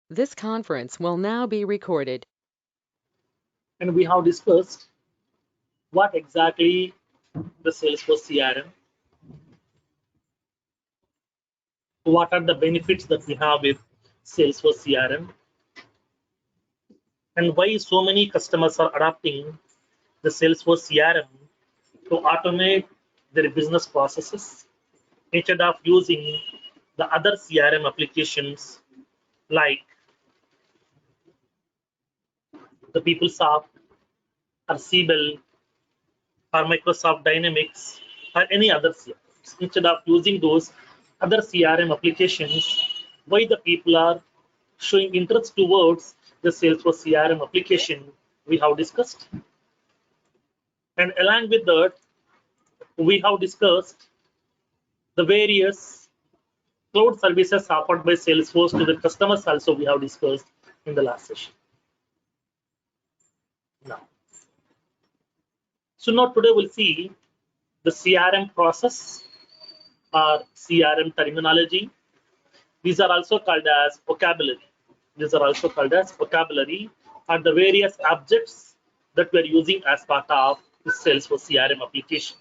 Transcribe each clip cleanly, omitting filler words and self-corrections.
This conference will now be recorded. And we have discussed what exactly the Salesforce CRM, what are the benefits that we have with Salesforce CRM, and why so many customers are adopting the Salesforce CRM to automate their business processes instead of using the other CRM applications like the PeopleSoft or Siebel or Microsoft Dynamics or any other CRMs. Instead of using those other CRM applications, why the people are showing interest towards the Salesforce CRM application we have discussed. And along with that, we have discussed the various cloud services offered by Salesforce to the customers also we have discussed in the last session. Now today we'll see the CRM process or CRM terminology. These are also called as vocabulary. These are also called as vocabulary and the various objects that we're using as part of the Salesforce CRM application.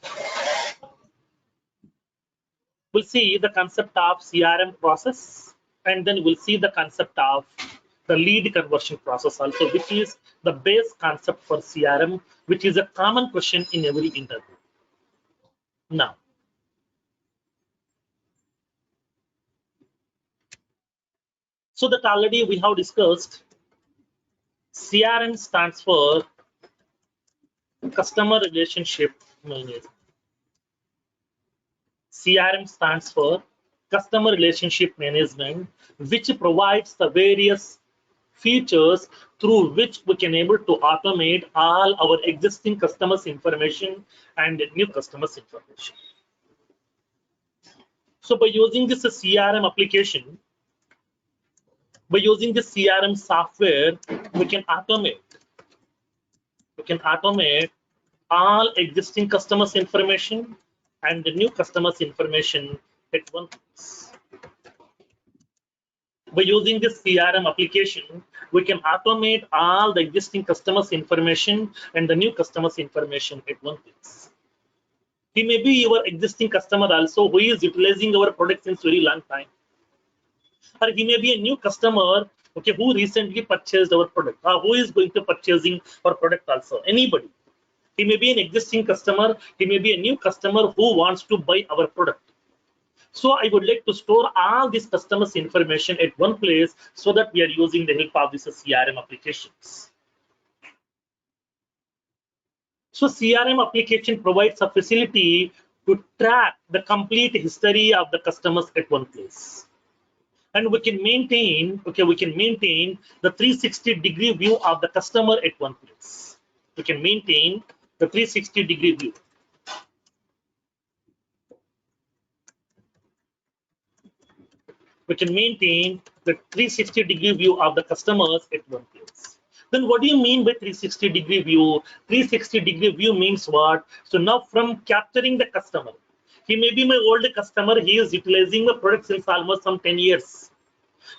We'll see the concept of CRM process, and then we'll see the concept of the lead conversion process also, which is the base concept for CRM, which is a common question in every interview. Now, so that already we have discussed, CRM stands for Customer Relationship Management. CRM stands for Customer Relationship Management, which provides the various features through which we can able to automate all our existing customers' information and new customers' information. So by using this CRM application, by using the CRM software, we can automate all existing customers' information and the new customers' information at one place. By using this CRM application, we can automate all the existing customers' information and the new customers' information at one place. He may be your existing customer also who is utilizing our product since very long time. Or he may be a new customer, okay, who recently purchased our product, or who is going to purchasing our product also. Anybody. He may be an existing customer, he may be a new customer who wants to buy our product. So I would like to store all these customers' information at one place so that we are using the help of these CRM applications. So CRM application provides a facility to track the complete history of the customers at one place. And we can maintain, the 360-degree view of the customer at one place. We can maintain the 360-degree view. We can maintain the 360-degree view of the customers at one place. Then what do you mean by 360-degree view? 360-degree view means what? So now from capturing the customer, he may be my old customer, he is utilizing the product since almost some 10 years.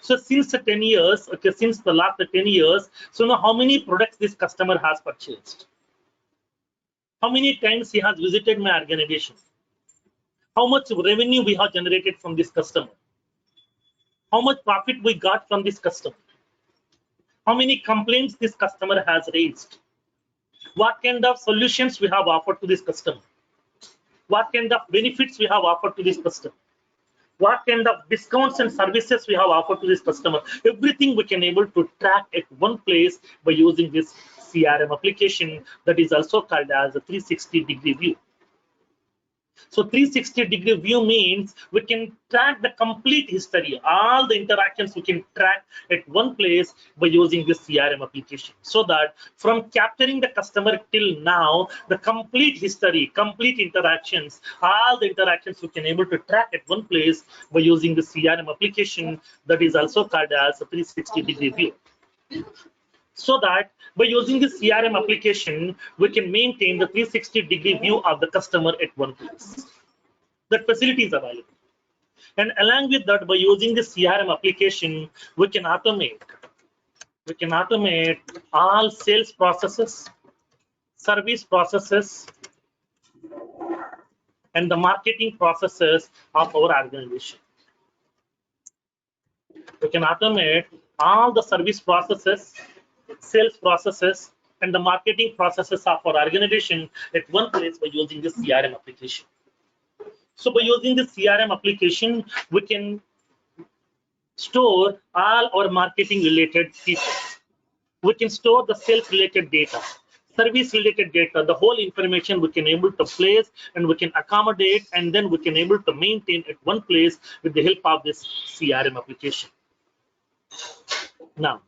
So since the 10 years, okay, since the last 10 years, so now how many products this customer has purchased? How many times he has visited my organization? How much revenue we have generated from this customer? How much profit we got from this customer? How many complaints this customer has raised? What kind of solutions we have offered to this customer? What kind of benefits we have offered to this customer? What kind of discounts and services we have offered to this customer? Everything we can able to track at one place by using this CRM application that is also called as a 360-degree view. So 360-degree view means we can track the complete history, all the interactions we can track at one place by using this CRM application. So that from capturing the customer till now, the complete history, complete interactions, all the interactions we can able to track at one place by using the CRM application that is also called as a 360-degree view. So that by using the CRM application, we can maintain the 360-degree view of the customer at one place. That facility is available. And along with that, by using the CRM application, we can automate We can automate all sales processes, service processes, and the marketing processes of our organization. We can automate all the service processes, sales processes, and the marketing processes of our organization at one place by using this CRM application. So by using the CRM application, we can store all our marketing related people. We can store the sales related data, service related data, the whole information we can able to place and we can accommodate, and then we can able to maintain at one place with the help of this CRM application. Now,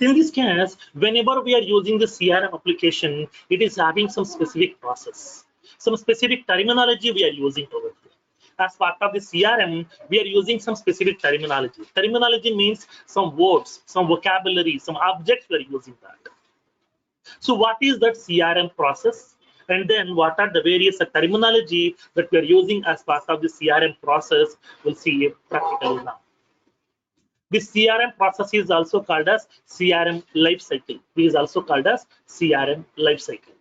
in this case, whenever we are using the CRM application, it is having some specific process, some specific terminology we are using over here. As part of the CRM, we are using some specific terminology. Terminology means some words, some vocabulary, some objects we are using that. So what is that CRM process? And then what are the various terminology that we are using as part of the CRM process? We'll see it practically now. This CRM process is also called as CRM lifecycle. It is also called as CRM lifecycle.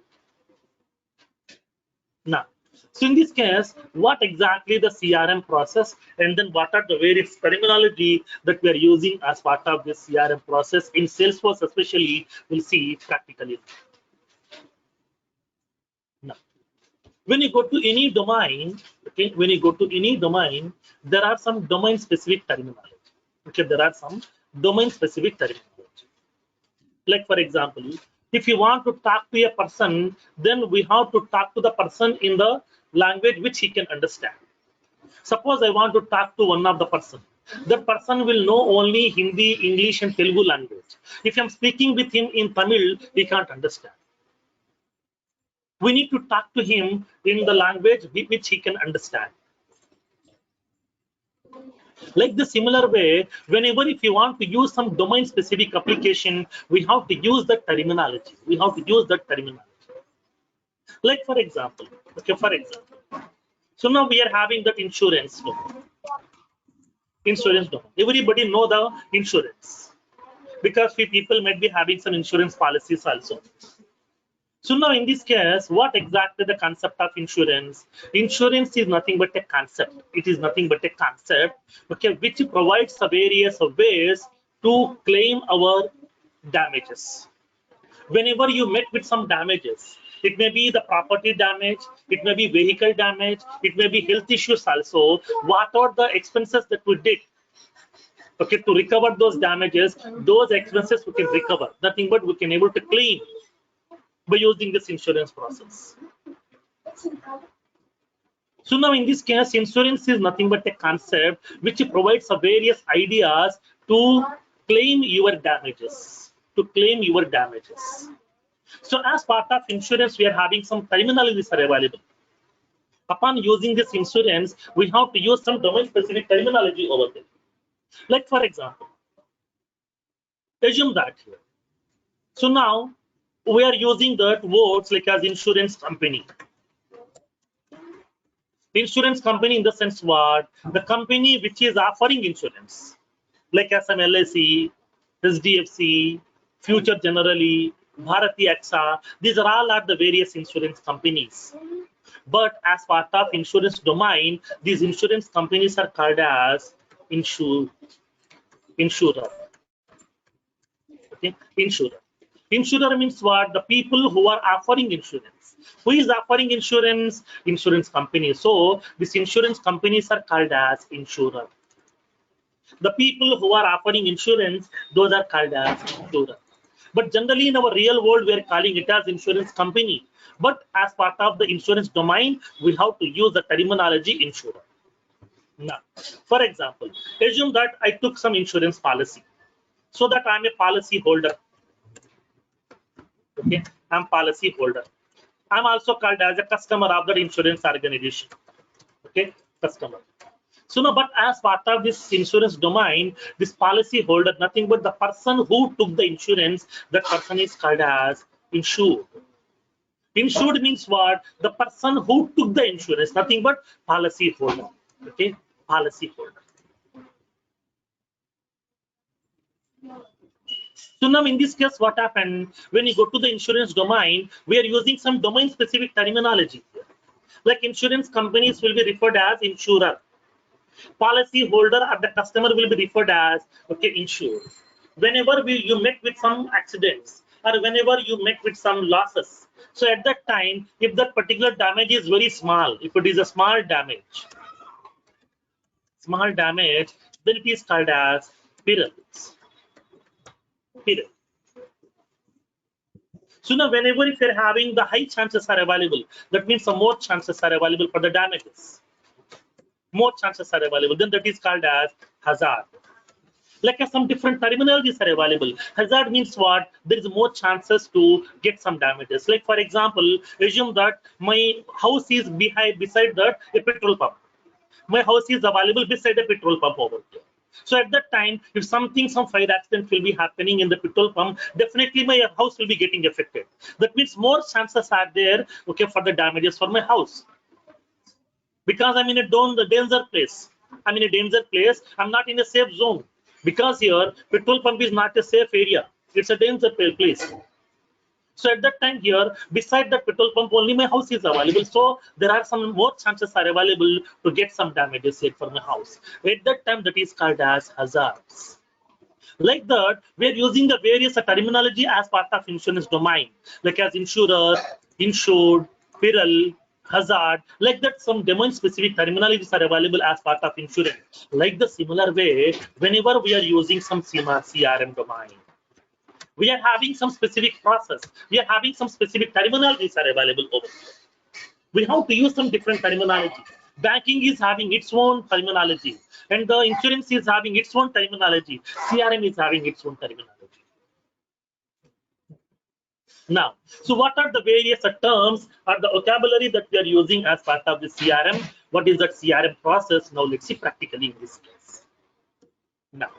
Now, so in this case, what exactly the CRM process, and then what are the various terminology that we are using as part of this CRM process in Salesforce, especially, we'll see practically. Now, when you go to any domain, okay, when you go to any domain, there are some domain-specific terminology. Okay, there are some domain-specific terminology. Like for example, if you want to talk to a person, then we have to talk to the person in the language which he can understand. Suppose I want to talk to one of the person. That person will know only Hindi, English, and Telugu language. If I'm speaking with him in Tamil, he can't understand. We need to talk to him in the language which he can understand. Like the similar way, whenever if you want to use some domain specific application, we have to use the terminology. We have to use that terminology. Like for example, okay, for example. So now we are having that insurance domain. Insurance domain. Everybody know the insurance because we people might be having some insurance policies also. So now in this case, what exactly the concept of insurance? Insurance is nothing but a concept. It is nothing but a concept, okay, which provides the various ways to claim our damages. Whenever you met with some damages, it may be the property damage, it may be vehicle damage, it may be health issues also. What are the expenses that we did? Okay, to recover those damages, those expenses we can recover. Nothing but we can able to claim by using this insurance process. So now in this case, insurance is nothing but a concept which provides various ideas to claim your damages. To claim your damages. So as part of insurance, we are having some terminologies are available. Upon using this insurance, we have to use some domain-specific terminology over there. Like for example, assume that here. So now we are using that words like as insurance company. Insurance company in the sense what? The company which is offering insurance, like as an LIC, SDFC, Future Generally, Bharati AXA. These are all the various insurance companies. But as part of insurance domain, these insurance companies are called as insurer. Okay, insurer. Insurer means what? The people who are offering insurance. Who is offering insurance? Insurance company. So these insurance companies are called as insurer. The people who are offering insurance, those are called as insurer. But generally in our real world, we are calling it as insurance company. But as part of the insurance domain, we have to use the terminology insurer. Now, for example, assume that I took some insurance policy, so that I'm a policy holder. Okay, I'm policy holder. I'm also called as a customer of the insurance organization. Okay, customer. So now, but as part of this insurance domain, this policy holder, nothing but the person who took the insurance, that person is called as insured. Insured means what? The person who took the insurance, nothing but policy holder. Okay, policy holder. So now in this case, what happened? When you go to the insurance domain, we are using some domain specific terminology. Like insurance companies will be referred as insurer. Policy holder or the customer will be referred as insured. Whenever you met with some accidents or whenever you met with some losses, so at that time, if that particular damage is very small, if it is a small damage, then it is called as perils. Peril. So now whenever if you're having the high chances are available, that means some more chances are available for the damages. More chances are available, then that is called as hazard. Like some different terminologies are available. Hazard means what? There is more chances to get some damages. Like for example, assume that my house is beside that a petrol pump. My house is available beside a petrol pump over here. So at that time, if some fire accident will be happening in the petrol pump, definitely my house will be getting affected. That means more chances are there, for the damages for my house. Because I'm in a danger place. I'm in a danger place. I'm not in a safe zone. Because here, petrol pump is not a safe area. It's a danger place. So at that time here, beside the petrol pump, only my house is available. So there are some more chances are available to get some damages here for my house. At that time, that is called as hazards. Like that, we are using the various terminology as part of insurance domain, like as insurer, insured, peril, hazard. Like that, some domain-specific terminologies are available as part of insurance. Like the similar way, whenever we are using some CRM domain, we are having some specific process. We are having some specific terminologies are available over here. We have to use some different terminology. Banking is having its own terminology, and the insurance is having its own terminology. CRM is having its own terminology. Now, so what are the various terms or the vocabulary that we are using as part of the CRM? What is that CRM process? Now, let's see practically in this case. Now,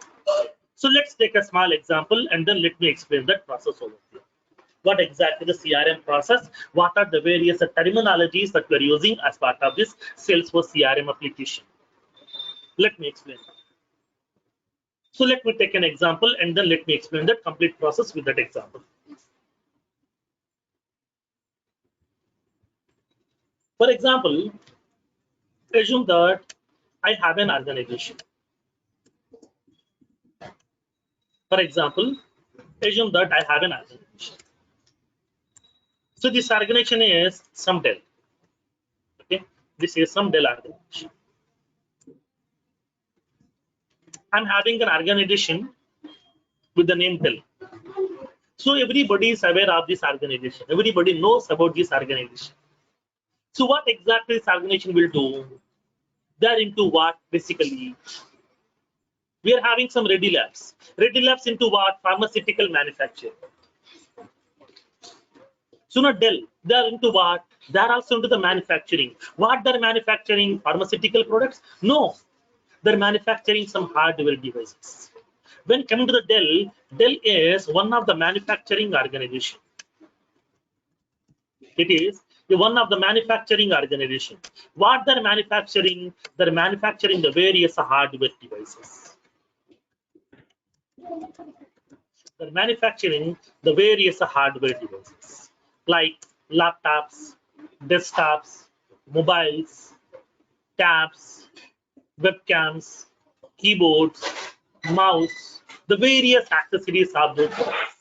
so let's take a small example and then let me explain that process over here. What exactly the CRM process, what are the various terminologies that we're using as part of this Salesforce CRM application. Let me explain. So let me take an example and then let me explain the complete process with that example. For example, assume that I have an organization. For example, assume that I have an organization. So this organization is some Dell. Okay, this is some Dell organization. I'm having an organization with the name Dell. So everybody is aware of this organization. Everybody knows about this organization. So what exactly this organization will do? They're into what basically? We are having some Ready Labs. Ready Labs into what? Pharmaceutical manufacturing. So not Dell, they are into what? They are also into the manufacturing. What they're manufacturing? Pharmaceutical products? No, they're manufacturing some hardware devices. When coming to the Dell, Dell is one of the manufacturing organization. It is one of the manufacturing organization. What they're manufacturing? They're manufacturing the various hardware devices. They're manufacturing the various hardware devices like laptops, desktops, mobiles, tabs, webcams, keyboards, mouse, the various accessories of those products.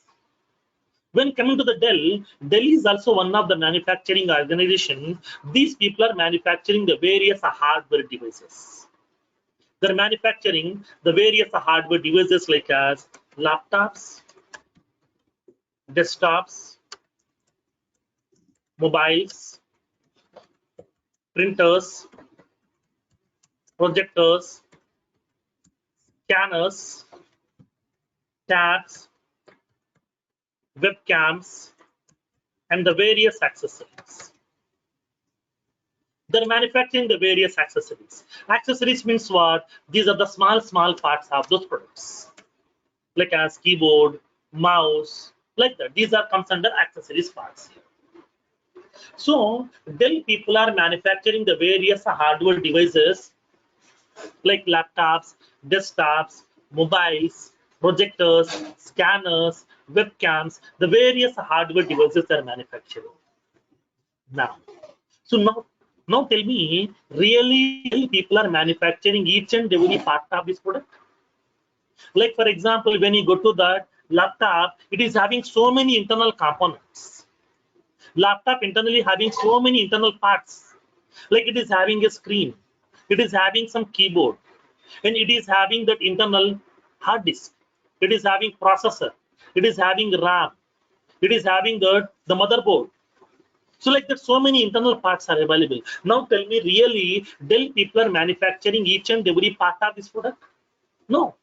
When coming to the Dell is also one of the manufacturing organization. These people are manufacturing the various hardware devices. They're manufacturing the various hardware devices like as laptops, desktops, mobiles, printers, projectors, scanners, tabs, webcams, and the various accessories. They're manufacturing the various accessories. Accessories means what? These are the small parts of those products, like as keyboard, mouse, like that. These are comes under accessories parts here. So Dell people are manufacturing the various hardware devices like laptops, desktops, mobiles, projectors, scanners, webcams, the various hardware devices are manufactured. Now, so now tell me, really people are manufacturing each and every part of this product? Like for example, when you go to that laptop, it is having so many internal components. Laptop internally having so many internal parts. Like it is having a screen, it is having some keyboard, and it is having that internal hard disk. It is having processor. It is having RAM. It is having the motherboard. So like that, so many internal parts are available. Now tell me, really, Dell people are manufacturing each and every part of this product? No.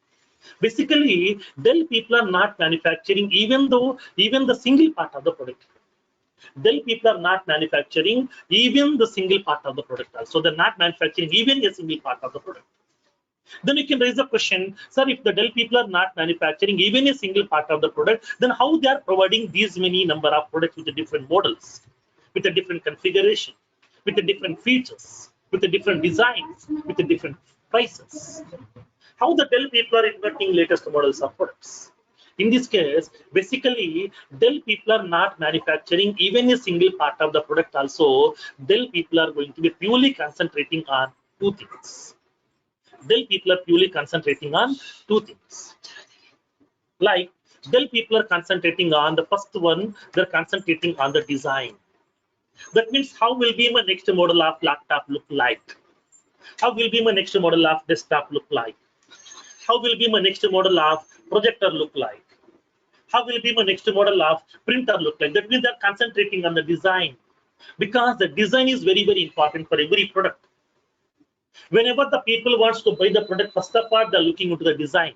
Basically, Dell people are not manufacturing even the single part of the product. Dell people are not manufacturing even the single part of the product. So they're not manufacturing even a single part of the product. Then you can raise the question, sir, if the Dell people are not manufacturing even a single part of the product, then how they are providing these many number of products with the different models, with a different configuration, with the different features, with the different designs, with the different prices? How the Dell people are inventing latest models of products? In this case, basically, Dell people are not manufacturing even a single part of the product also. Dell people are going to be purely concentrating on two things. Dell people are purely concentrating on two things. Like Dell people are concentrating on the first one, they're concentrating on the design. That means how will be my next model of laptop look like? How will be my next model of desktop look like? How will be my next model of projector look like? How will be my next model of printer look like? That means they're concentrating on the design, because the design is very, very important for every product. Whenever the people wants to buy the product, first of all, they're looking into the design.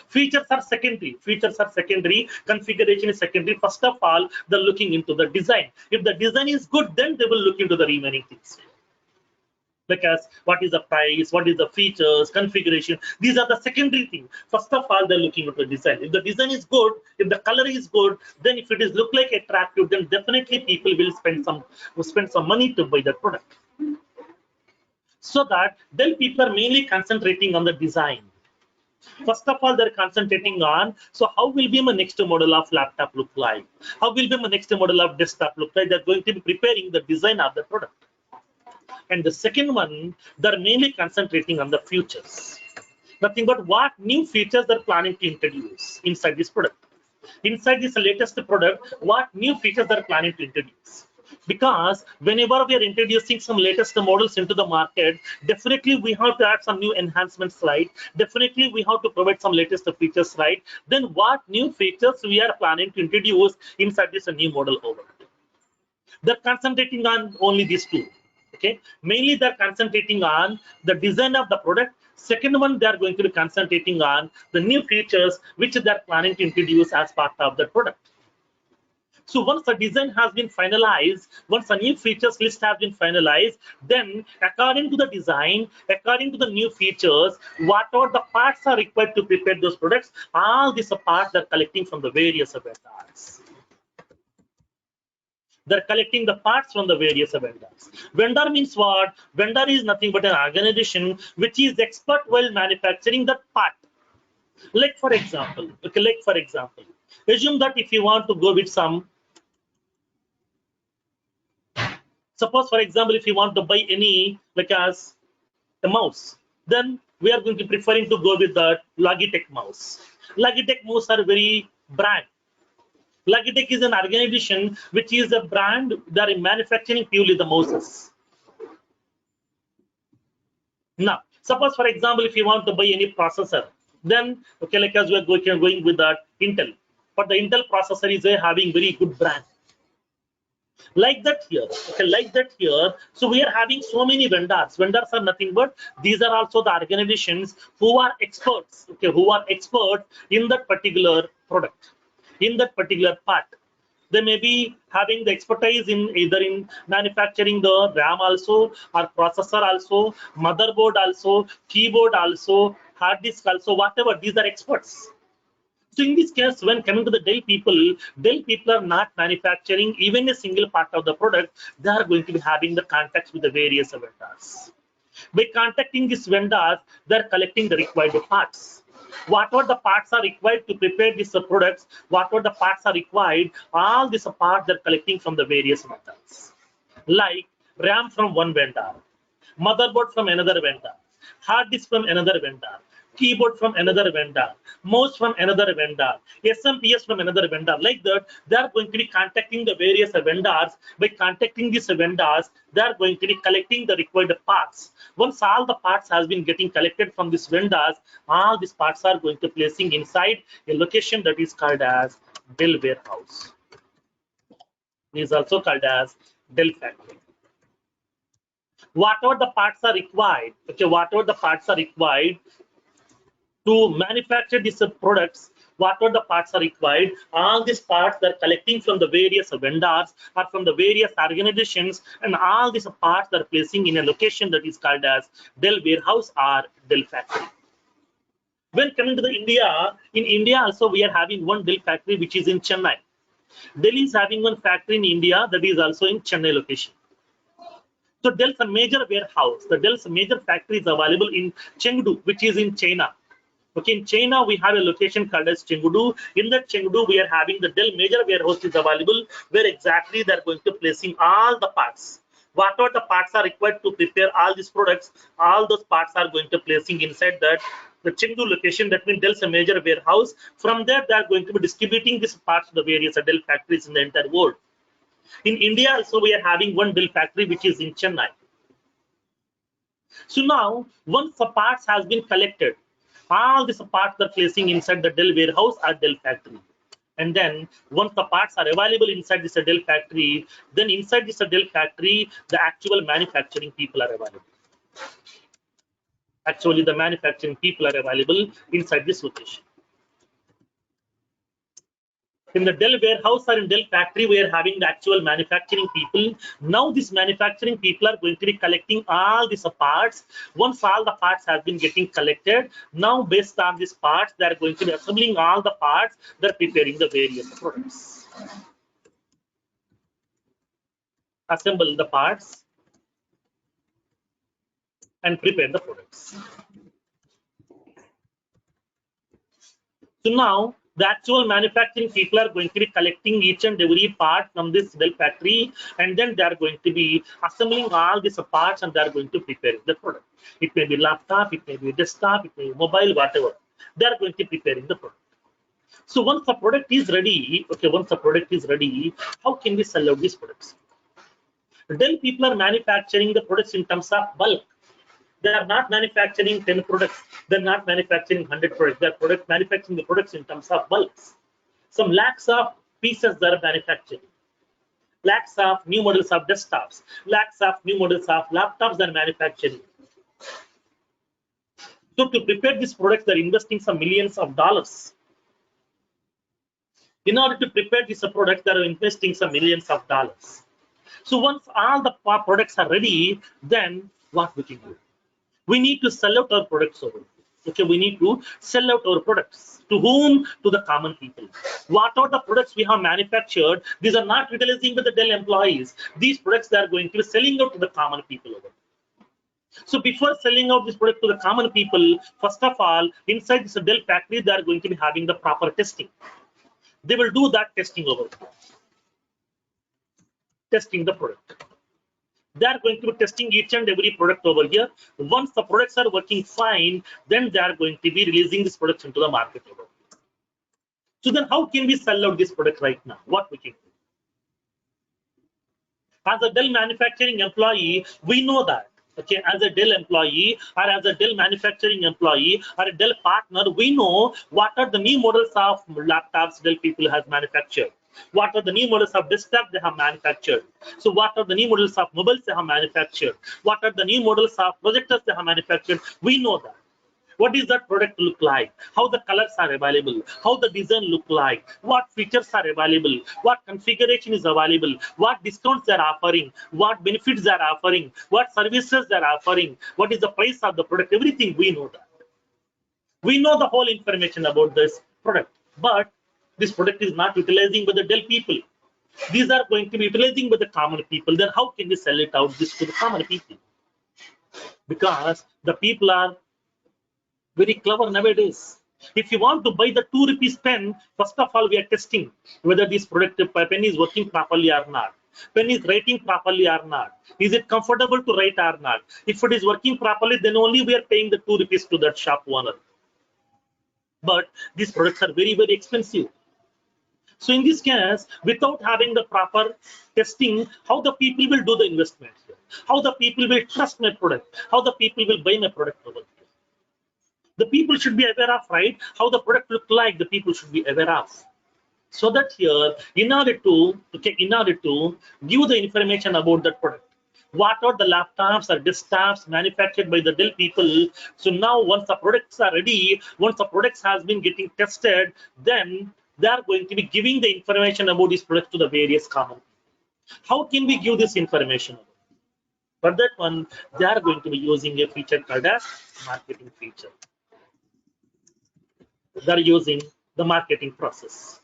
Features are secondary. Features are secondary. Configuration is secondary. First of all, they're looking into the design. If the design is good, then they will look into the remaining things. Like as what is the price, what is the features, configuration. These are the secondary things. First of all, they're looking at the design. If the design is good, if the color is good, then if it is look like attractive, then definitely people will spend some money to buy that product. So that then people are mainly concentrating on the design. First of all, they're concentrating on, so how will be my next model of laptop look like? How will be my next model of desktop look like? They're going to be preparing the design of the product. And the second one, they're mainly concentrating on the features. Nothing but what new features they're planning to introduce inside this product. Inside this latest product, what new features they're planning to introduce. Because whenever we are introducing some latest models into the market, definitely we have to add some new enhancements, right? Definitely we have to provide some latest features, right? Then what new features we are planning to introduce inside this new model over? They're concentrating on only these two. Okay, mainly they're concentrating on the design of the product. Second one, they're going to be concentrating on the new features which they're planning to introduce as part of the product. So once the design has been finalized, once the new features list has been finalized, then according to the design, according to the new features, whatever the parts are required to prepare those products, all these parts they're collecting from the various vendors. They're collecting the parts from the various vendors. Vendor means what? Vendor is nothing but an organization which is expert while manufacturing that part. Like for example, assume that if you want to go with some, suppose for example, if you want to buy any like as a mouse, then we are going to preferring to go with the Logitech mouse. Logitech mouse are very brand. Logitech is an organization which is a brand that is manufacturing purely the mouses. Now, suppose for example, if you want to buy any processor, then okay, like as we are going with that Intel, but the Intel processor is having very good brand. Like that here, okay, like that here. So we are having so many vendors. Vendors are nothing but these are also the organizations who are experts, okay, who are expert in that particular product, in that particular part. They may be having the expertise in either in manufacturing the RAM also, or processor also, motherboard also, keyboard also, hard disk also, whatever. These are experts. So in this case, when coming to the Dell people are not manufacturing even a single part of the product. They are going to be having the contacts with the various vendors. By contacting these vendors, they are collecting the required parts. Whatever the parts are required to prepare these products, whatever the parts are required, all these parts they're collecting from the various vendors. Like RAM from one vendor, motherboard from another vendor, hard disk from another vendor, keyboard from another vendor, mouse from another vendor, SMPS from another vendor. Like that, they are going to be contacting the various vendors. By contacting these vendors, they are going to be collecting the required parts. Once all the parts has been getting collected from these vendors, all these parts are going to placing inside a location that is called as Dell warehouse. It is also called as Dell factory. Whatever the parts are required, okay, whatever the parts are required to manufacture these products, whatever the parts are required, all these parts they're collecting from the various vendors or from the various organizations, and all these parts they're placing in a location that is called as Dell warehouse or Dell factory. When coming to the India, in India also we are having one Dell factory which is in Chennai. Delhi is having one factory in India that is also in Chennai location. So Dell's a major warehouse. The Dell's major factory is available in Chengdu, which is in China. Okay, in China, we have a location called as Chengdu. In that Chengdu, we are having the Dell major warehouse is available, where exactly they're going to placing all the parts. Whatever the parts are required to prepare all these products, all those parts are going to placing inside that the Chengdu location. That means Dell's a major warehouse. From there, they are going to be distributing these parts to the various Dell factories in the entire world. In India, also, we are having one Dell factory which is in Chennai. So now, once the parts has been collected, all these parts are placing inside the Dell warehouse or Dell factory. And then once the parts are available inside this Dell factory, then inside this Dell factory, the actual manufacturing people are available. Actually, the manufacturing people are available inside this location. In the Dell warehouse or in Dell factory, we are having the actual manufacturing people. Now these manufacturing people are going to be collecting all these parts. Once all the parts have been getting collected, now based on these parts, they are going to be assembling all the parts. They're preparing the various products. Assemble the parts and prepare the products. So now the actual manufacturing people are going to be collecting each and every part from this Dell factory, and then they are going to be assembling all these parts and they are going to prepare the product. It may be laptop, it may be desktop, it may be mobile, whatever. They are going to be preparing the product. So once the product is ready, okay, once the product is ready, how can we sell out these products? Dell people are manufacturing the products in terms of bulk. They are not manufacturing 10 products. They're not manufacturing 100 products. They're manufacturing the products in terms of bulks. Some lakhs of pieces they're manufacturing. Lakhs of new models of desktops. Lakhs of new models of laptops they're manufacturing. So to prepare these products, they're investing some millions of dollars. In order to prepare these products, they're investing some millions of dollars. So once all the products are ready, then what we can do? We need to sell out our products over. Okay, we need to sell out our products. To whom? To the common people. What are the products we have manufactured? These are not utilizing with the Dell employees. These products they are going to be selling out to the common people over. So before selling out this product to the common people, first of all, inside this Dell factory, they are going to be having the proper testing. They will do that testing over. Testing the product. They are going to be testing each and every product over here. Once the products are working fine, then they are going to be releasing this product into the market over here. So then how can we sell out this product right now? What we can do? As a Dell manufacturing employee, we know that. Okay, as a Dell employee or as a Dell manufacturing employee or a Dell partner, we know what are the new models of laptops Dell people has manufactured. What are the new models of desktop they have manufactured? So what are the new models of mobiles they have manufactured? What are the new models of projectors they have manufactured? We know that. What does that product look like? How the colors are available? How the design look like? What features are available? What configuration is available? What discounts they are offering? What benefits they are offering? What services they are offering? What is the price of the product? Everything we know that. We know the whole information about this product, but this product is not utilizing by the Dell people. These are going to be utilizing by the common people. Then how can we sell it out this to the common people? Because the people are very clever nowadays. If you want to buy the 2 rupees pen, first of all, we are testing whether this product pen is working properly or not. Pen is writing properly or not. Is it comfortable to write or not? If it is working properly, then only we are paying the 2 rupees to that shop owner. But these products are very, very expensive. So in this case, without having the proper testing, how the people will do the investment here? How the people will trust my product? How the people will buy my product over here? The people should be aware of, right? How the product look like, the people should be aware of. So that here, in order to give the information about that product, what are the laptops or desktops manufactured by the Dell people. So now once the products are ready, once the products has been getting tested, then they are going to be giving the information about this product to the various common people. How can we give this information? For that one, they are going to be using a feature called as marketing feature. They're using the marketing process.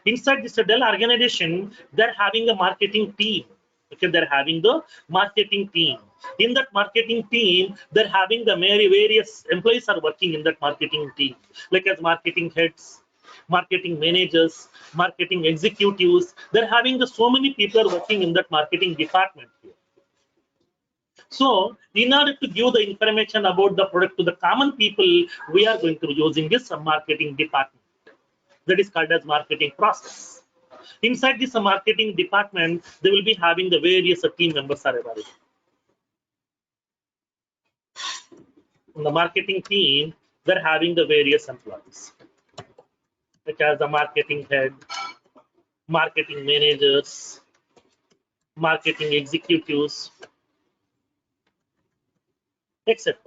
Inside this Dell organization, they're having a marketing team. Okay, they're having the marketing team. In that marketing team, they're having the various employees are working in that marketing team, like as marketing heads, marketing managers, marketing executives. They're having the so many people are working in that marketing department here. So, in order to give the information about the product to the common people, we are going to be using this marketing department. That is called as marketing process. Inside this marketing department, they will be having the various team members are available. In the marketing team, they're having the various employees, such as the marketing head, marketing managers, marketing executives, etc.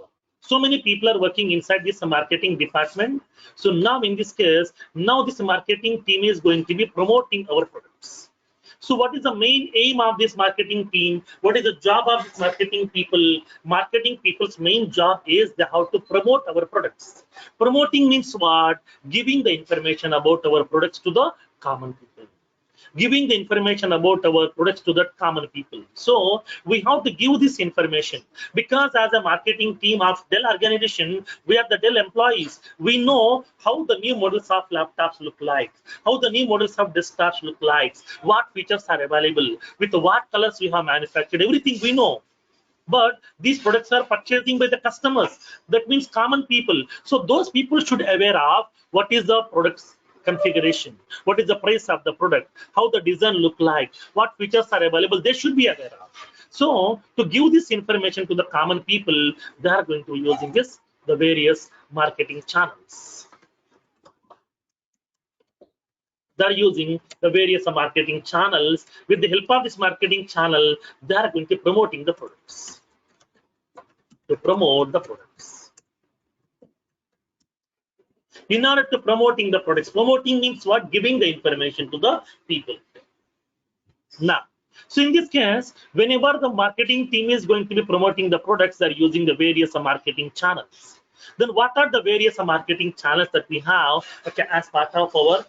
So many people are working inside this marketing department. So now in this case, now this marketing team is going to be promoting our products. So what is the main aim of this marketing team? What is the job of this marketing people? Marketing people's main job is they have to promote our products. Promoting means what? Giving the information about our products to the common people. Giving the information about our products to the common people. So we have to give this information because as a marketing team of Dell organization, we are the Dell employees. We know how the new models of laptops look like, how the new models of desktops look like, what features are available, with what colors we have manufactured, everything we know. But these products are purchasing by the customers. That means common people. So those people should aware of what is the product's configuration, what is the price of the product, how the design look like, what features are available. They should be aware of. So to give this information to the common people, they are going to be using the various marketing channels. They're using the various marketing channels. With the help of this marketing channel, they are going to be promoting the products. To promote the products. In order to promoting the products, promoting means what? Giving the information to the people. Now, so in this case, whenever the marketing team is going to be promoting the products, they're using the various marketing channels. Then what are the various marketing channels that we have, okay, as part of our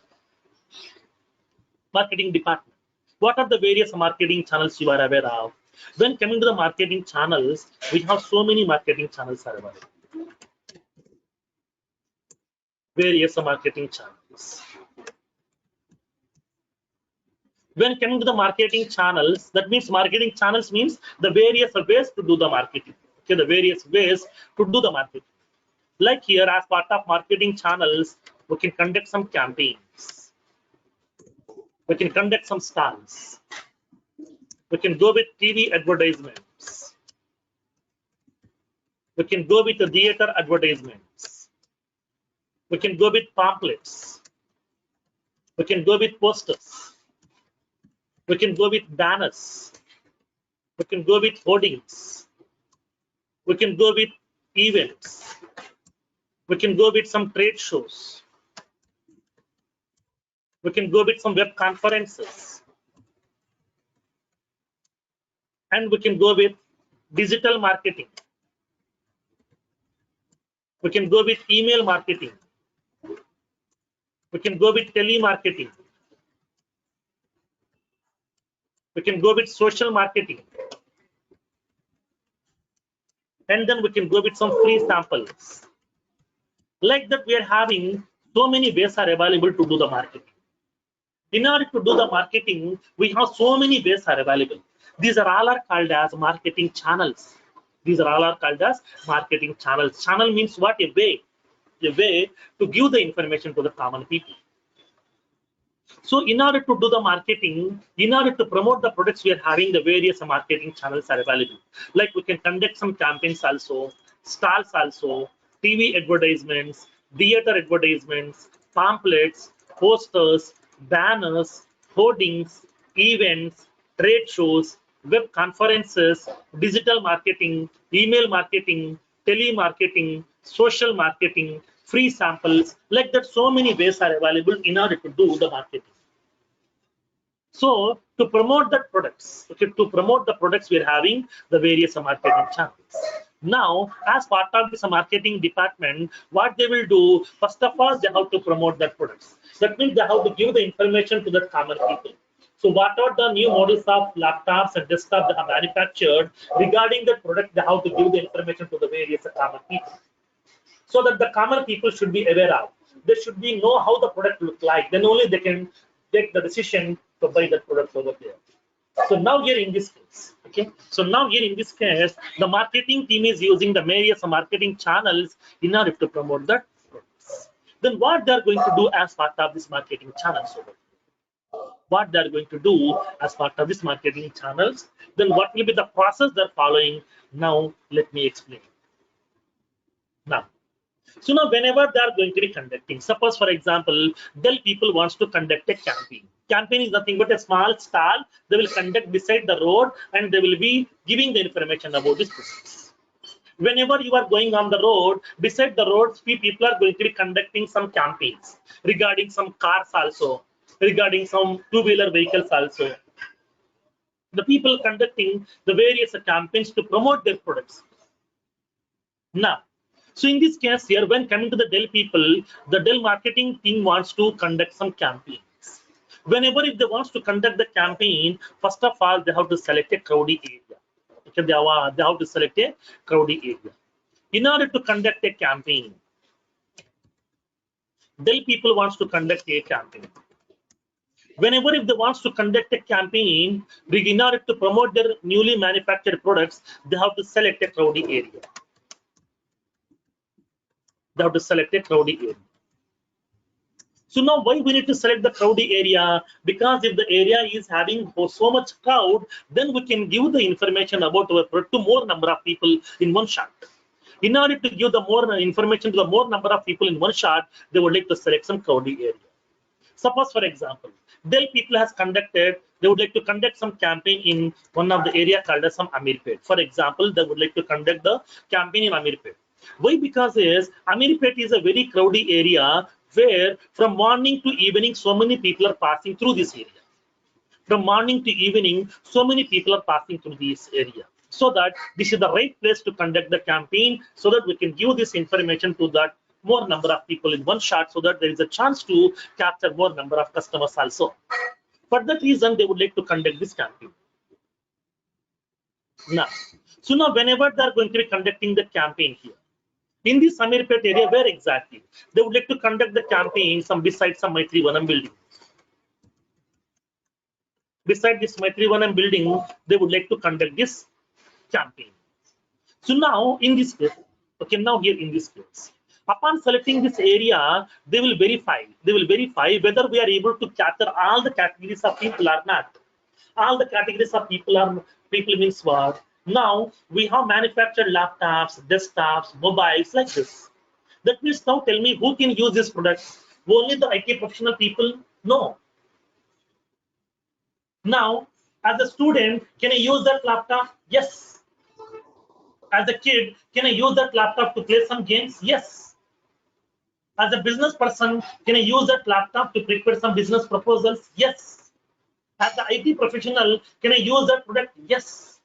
marketing department? What are the various marketing channels you are aware of? When coming to the marketing channels, we have so many marketing channels are available. Various marketing channels. When coming to the marketing channels, that means marketing channels means the various ways to do the marketing. Okay, the various ways to do the marketing. Like here, as part of marketing channels, we can conduct some campaigns. We can conduct some stunts. We can go with TV advertisements. We can go with the theater advertisements. We can go with pamphlets. We can go with posters. We can go with banners. We can go with hoardings. We can go with events. We can go with some trade shows. We can go with some web conferences. And we can go with digital marketing. We can go with email marketing. We can go with telemarketing. We can go with social marketing. And then we can go with some free samples. Like that, we are having So many ways are available to do the marketing. In order to do the marketing, we have so many ways are available. These are all are called as marketing channels. These are all are called as marketing channels. Channel means what? A way to give the information to the common people. So in order to do the marketing, in order to promote the products, we are having the various marketing channels are available. Like we can conduct some campaigns also, stalls also, TV advertisements, theater advertisements, pamphlets, posters, banners, hoardings, events, trade shows, web conferences, digital marketing, email marketing, telemarketing, social marketing, free samples. Like that, so many ways are available in order to do the marketing. So to promote the products, okay, to promote the products, we are having the various marketing channels. Now, as part of this marketing department, what they will do, first of all, they have to promote their products. That means they have to give the information to the common people. So what are the new models of laptops and desktops they have manufactured regarding the product, they have to give the information to the various common people, so that the common people should be aware of. They should be know how the product look like. Then only they can take the decision to buy that product over there. So now here in this case, okay. So now here in this case, the marketing team is using the various marketing channels in order to promote that products. Then what they are going to do as part of this marketing channels over? What they are going to do as part of this marketing channels? Then what will be the process they're following? Now let me explain. Now. So now whenever they are going to be conducting, suppose for example, Dell people wants to conduct a campaign. Campaign is nothing but a small stall. They will conduct beside the road and they will be giving the information about this process. Whenever you are going on the road, beside the road, people are going to be conducting some campaigns regarding some cars also, regarding some two-wheeler vehicles also. The people conducting the various campaigns to promote their products. Now, so in this case here, when coming to the Dell people, the Dell marketing team wants to conduct some campaigns. Whenever if they wants to conduct the campaign, first of all, they have to select a crowdy area. Okay, they have to select a crowdy area. In order to conduct a campaign, Dell people wants to conduct a campaign. Whenever if they wants to conduct a campaign, in order to promote their newly manufactured products, they have to select a crowdy area. They have to select a crowdy area. So now why we need to select the crowdy area? Because if the area is having so much crowd, then we can give the information about our product to more number of people in one shot. In order to give the more information to the more number of people in one shot, they would like to select some crowdy area. Suppose for example, Dell people has conducted, they would like to conduct some campaign in one of the area called as some Amirpet. For example, they would like to conduct the campaign in Amirpet. Why? Because Amirpet is a very crowdy area where from morning to evening so many people are passing through this area. From morning to evening, so many people are passing through this area. So that this is the right place to conduct the campaign, so that we can give this information to that more number of people in one shot, so that there is a chance to capture more number of customers also. For that reason, they would like to conduct this campaign. Now, so now whenever they are going to be conducting the campaign here, in the Samirpet area, where exactly? They would like to conduct the campaign beside some Maitri Vanam building. Beside this Maitri Vanam building, they would like to conduct this campaign. So now in this case, okay, now here in this case, upon selecting this area, they will verify. They will verify whether we are able to capture all the categories of people or not. All the categories of people means what? Now we have manufactured laptops, desktops, mobiles like this. That means now tell me who can use this product? Only the IT professional people? No. Now, as a student, can I use that laptop? Yes. As a kid, can I use that laptop to play some games? Yes. As a business person, can I use that laptop to prepare some business proposals? Yes. As an IT professional, can I use that product? Yes.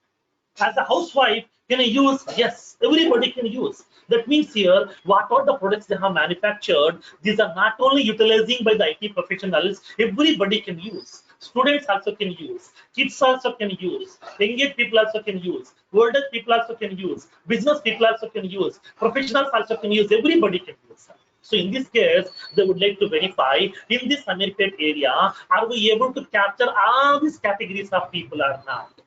As a housewife, can I use? Yes. Everybody can use. That means here, what are the products they have manufactured? These are not only utilizing by the IT professionals, everybody can use. Students also can use. Kids also can use. Engaged people also can use. Older people also can use. Business people also can use. Professionals also can use. Everybody can use. So in this case, they would like to verify in this Amirpet area, are we able to capture all these categories of people or not?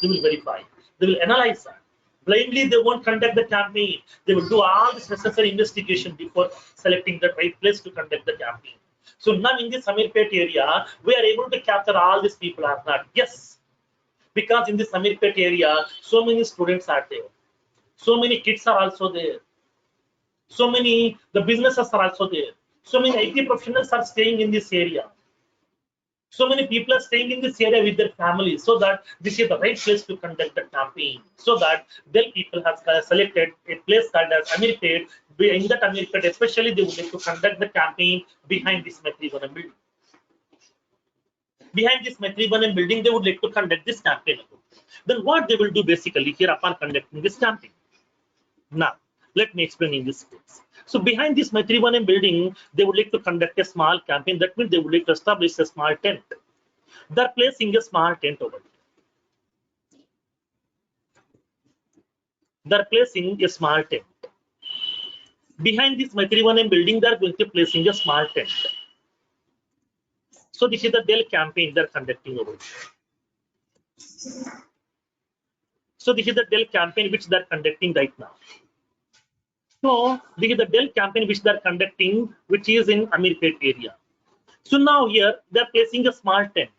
They will verify. They will analyze that. Blindly, they won't conduct the campaign. They will do all this necessary investigation before selecting the right place to conduct the campaign. So now in this Amirpet area, we are able to capture all these people or not? Yes, because in this Amirpet area, so many students are there. So many kids are also there. So many, the businesses are also there. So many IT professionals are staying in this area. So many people are staying in this area with their families, so that this is the right place to conduct the campaign. So that then people have selected a place called as Amirpet. In that Amirpet, especially they would like to conduct the campaign behind this Matribanam building. Behind this Matribanam building, they would like to conduct this campaign. Then what they will do basically here upon conducting this campaign? Now, let me explain in this case. So behind this Matribanam building, they would like to conduct a small campaign. That means they would like to establish a small tent. They're placing a small tent over here. They're placing a small tent. Behind this Matribanam building, they're going to placing a small tent. So this is the Dell campaign they're conducting over here. So this is the Dell campaign which they're conducting right now. So this is the Dell campaign which they're conducting, which is in Amirpet area. So now here they're placing a small tent.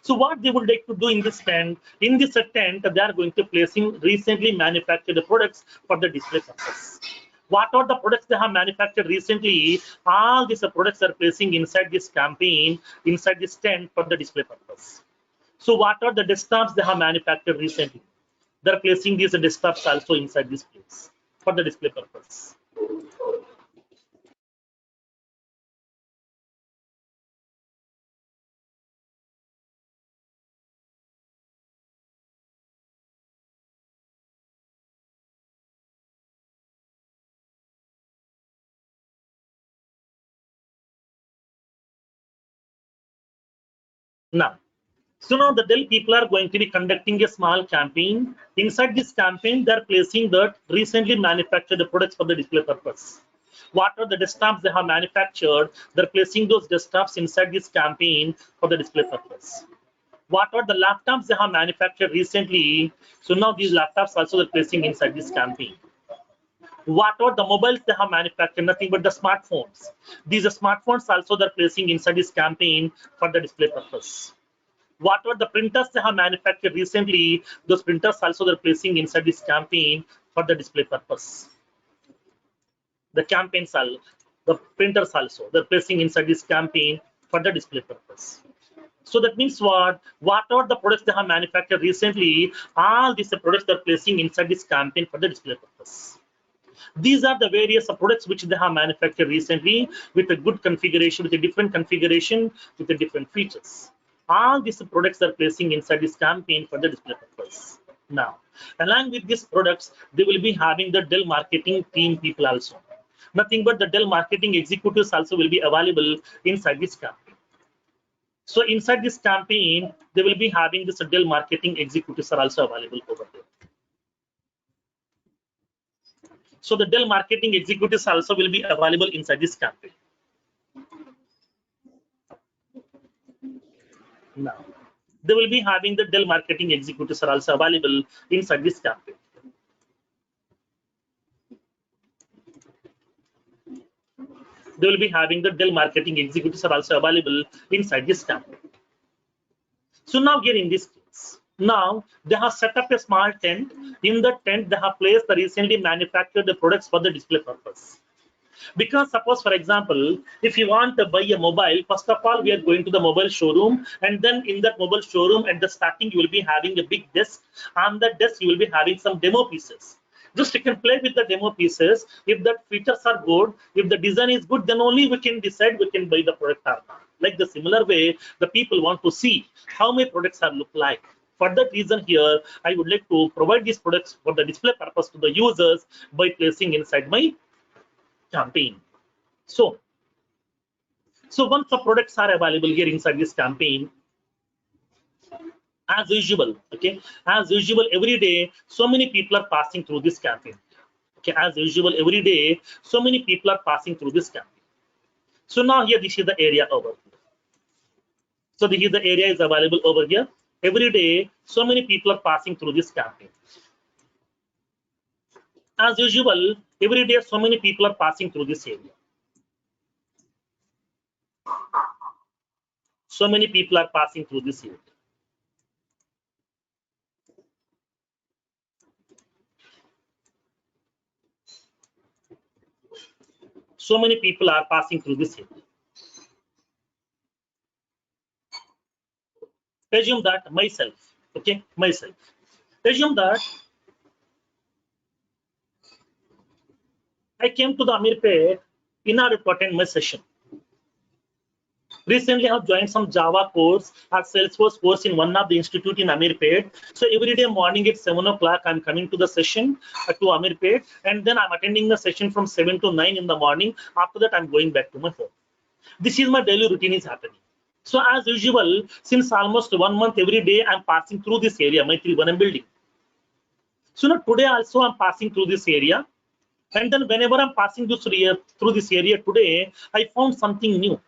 So what they would like to do in this tent, they are going to placing recently manufactured products for the display purpose. What are the products they have manufactured recently? All these products are placing inside this campaign, inside this tent for the display purpose. So what are the desktops they have manufactured recently? They're placing these desktops also inside this place for the display purpose. Now, so now the Dell people are going to be conducting a small campaign. Inside this campaign, they're placing the recently manufactured products for the display purpose. What are the desktops they have manufactured? They're placing those desktops inside this campaign for the display purpose. What are the laptops they have manufactured recently? So now these laptops also they're placing inside this campaign. What are the mobiles they have manufactured? Nothing but the smartphones. These smartphones also they're placing inside this campaign for the display purpose. What are the printers they have manufactured recently? Those printers also they're placing inside this campaign for the display purpose. The campaigns also, the printers also, they're placing inside this campaign for the display purpose. So that means what? What are the products they have manufactured recently? All these products they're placing inside this campaign for the display purpose. These are the various products which they have manufactured recently with a good configuration, with a different configuration, with the different features. All these products are placing inside this campaign for the display purpose. Now, along with these products, they will be having the Dell marketing team people also. Nothing but the Dell marketing executives also will be available inside this campaign. So inside this campaign, they will be having this Dell marketing executives are also available over there. So the Dell marketing executives also will be available inside this campaign. Now, they will be having the Dell marketing executives are also available inside this campaign. They will be having the Dell marketing executives are also available inside this campaign. So now here in this case, now they have set up a small tent. In the tent, they have placed the recently manufactured products for the display purpose. Because suppose, for example, if you want to buy a mobile, first of all, we are going to the mobile showroom, and then in that mobile showroom at the starting, you will be having a big desk. On that desk, you will be having some demo pieces. Just you can play with the demo pieces. If the features are good, if the design is good, then only we can decide we can buy the product or not. Like the similar way, the people want to see how my products are look like. For that reason here, I would like to provide these products for the display purpose to the users by placing inside my campaign. So once the products are available here inside this campaign, as usual, okay, as usual, every day, so many people are passing through this campaign. Okay, as usual, every day, so many people are passing through this campaign. So now here, this is the area over here. So this is the area is available over here. Every day, so many people are passing through this campaign. As usual, every day, so many people are passing through this area. So many people are passing through this area. So many people are passing through this area. Assume that myself, okay, myself. Assume that I came to the Amirpet in order to attend my session. Recently, I have joined some Java course or Salesforce course in one of the institute in Amirpet. So every day morning at 7 o'clock, I'm coming to the session to Amirpet, and then I'm attending the session from 7 to 9 in the morning. After that, I'm going back to my home. This is my daily routine is happening. So as usual, since almost 1 month, every day I'm passing through this area, my 3-1M building. So now today also I'm passing through this area. And then whenever I'm passing through this area today, I found something new.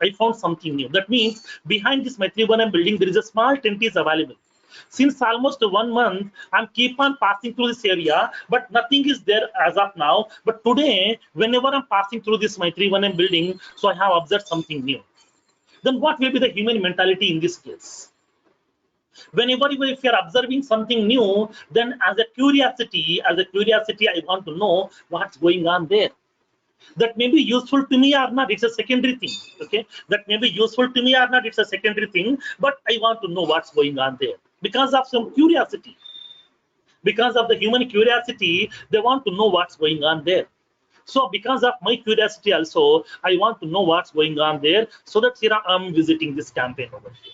I found something new. That means behind this Maitrivanam building, there is a small tent is available. Since almost 1 month, I'm keep on passing through this area, but nothing is there as of now. But today, whenever I'm passing through this Maitrivanam building, so I have observed something new. Then what will be the human mentality in this case? Whenever if you're observing something new, then as a curiosity, I want to know what's going on there. That may be useful to me or not, it's a secondary thing. Okay, that may be useful to me or not, it's a secondary thing, but I want to know what's going on there because of some curiosity. Because of the human curiosity, they want to know what's going on there. So because of my curiosity also, I want to know what's going on there. So that's here I'm visiting this campaign over here.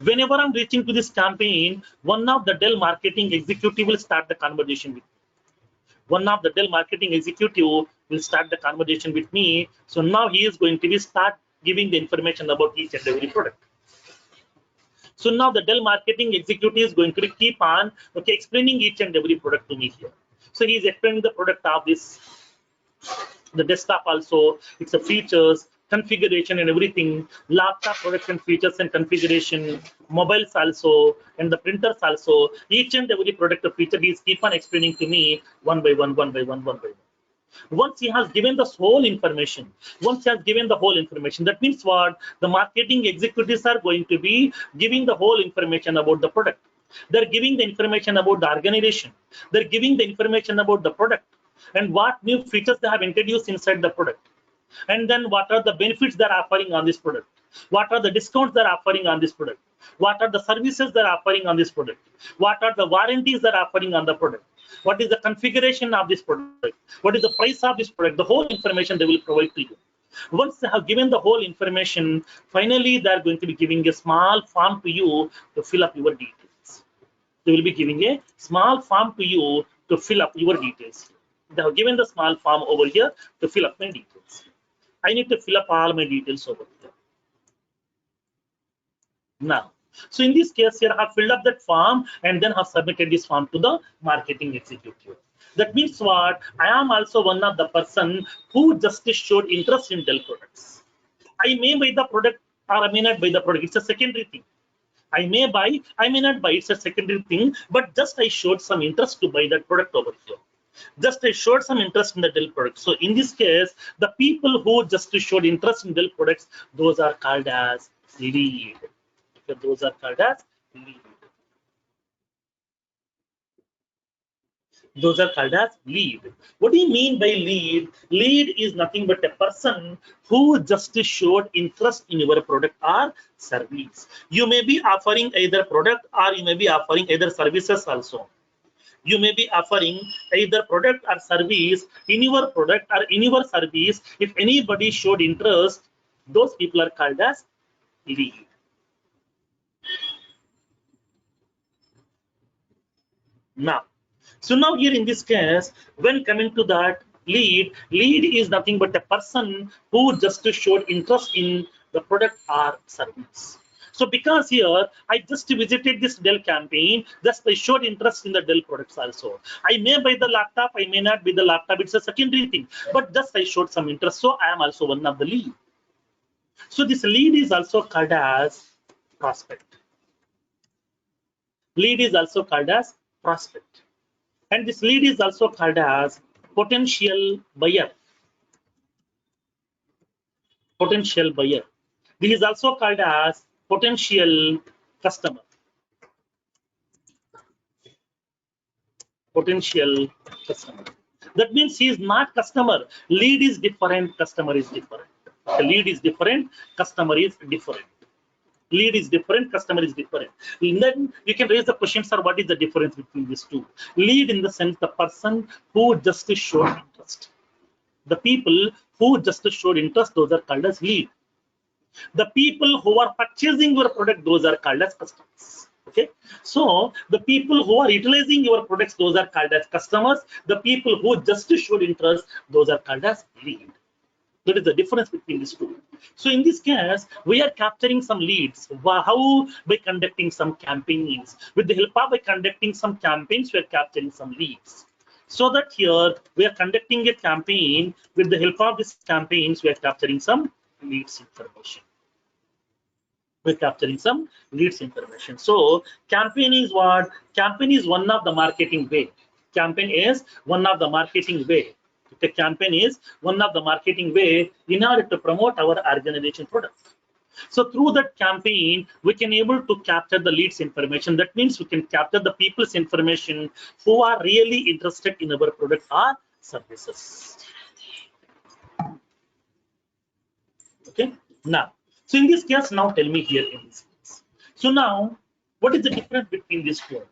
Whenever I'm reaching to this campaign, one of the Dell marketing executive will start the conversation with me. One of the Dell marketing executive will start the conversation with me. So now he is going to be start giving the information about each and every product. So now the Dell marketing executive is going to be keep on explaining each and every product to me here. So he is explaining the product of this, the desktop also, it's the features, configuration and everything, laptop product and features and configuration, mobiles also, and the printers also. Each and every product or feature he is keep on explaining to me one by one, one by one, one by one. Once he has given the whole information, that means what? The marketing executives are going to be giving the whole information about the product. They're giving the information about the organization. They're giving the information about the product and what new features they have introduced inside the product. And then what are the benefits they're offering on this product? What are the discounts they're offering on this product? What are the services they're offering on this product? What are the warranties they're offering on the product? What is the configuration of this product? What is the price of this product? The whole information they will provide to you. Once they have given the whole information, finally they're going to be giving a small form to you to fill up your details. They will be giving a small form to you to fill up your details. They have given the small form over here to fill up my details. I need to fill up all my details over here. Now, so in this case here, I have filled up that form and then have submitted this form to the marketing executive. That means what? I am also one of the person who just showed interest in Dell products. I may buy the product or I may not buy the product. It's a secondary thing. I may buy, I may not buy. It's a secondary thing, but just I showed some interest to buy that product over here. Just I showed some interest in the Dell product. So in this case, the people who just showed interest in Dell products, those are called as lead. Okay, those are called as lead. Those are called as lead. What do you mean by lead? Lead is nothing but a person who just showed interest in your product or service. You may be offering either product or you may be offering either services also. You may be offering either product or service in your product or in your service. If anybody showed interest, those people are called as lead. Now, so now here in this case, when coming to that lead is nothing but a person who just showed interest in the product or service. So because here I just visited this Dell campaign, just I showed interest in the Dell products also. I may buy the laptop, I may not buy the laptop, it's a secondary thing, but just I showed some interest, so I am also one of the lead. So this lead is also called as prospect. Lead is also called as prospect. And this lead is also called as potential buyer. Potential buyer. This is also called as potential customer. Potential customer. That means he is not customer. Lead is different, customer is different. The lead is different, customer is different. Lead is different, customer is different. And then you can raise the question, sir, what is the difference between these two? Lead in the sense the person who just showed interest. The people who just showed interest, those are called as lead. The people who are purchasing your product, those are called as customers. Okay, so the people who are utilizing your products, those are called as customers. The people who just showed interest, those are called as lead. That is the difference between these two. So in this case, we are capturing some leads. How? By conducting some campaigns. With the help of by conducting some campaigns, we are capturing some leads. So that here we are conducting a campaign. With the help of these campaigns, we are capturing some leads information. We're capturing some leads information. So campaign is what? Campaign is one of the marketing way. Campaign is one of the marketing way. The campaign is one of the marketing way in order to promote our organization product. So through that campaign, we can able to capture the leads information. That means we can capture the people's information who are really interested in our product or services. Okay. Now, so in this case, now tell me here in this case. So now, what is the difference between these two?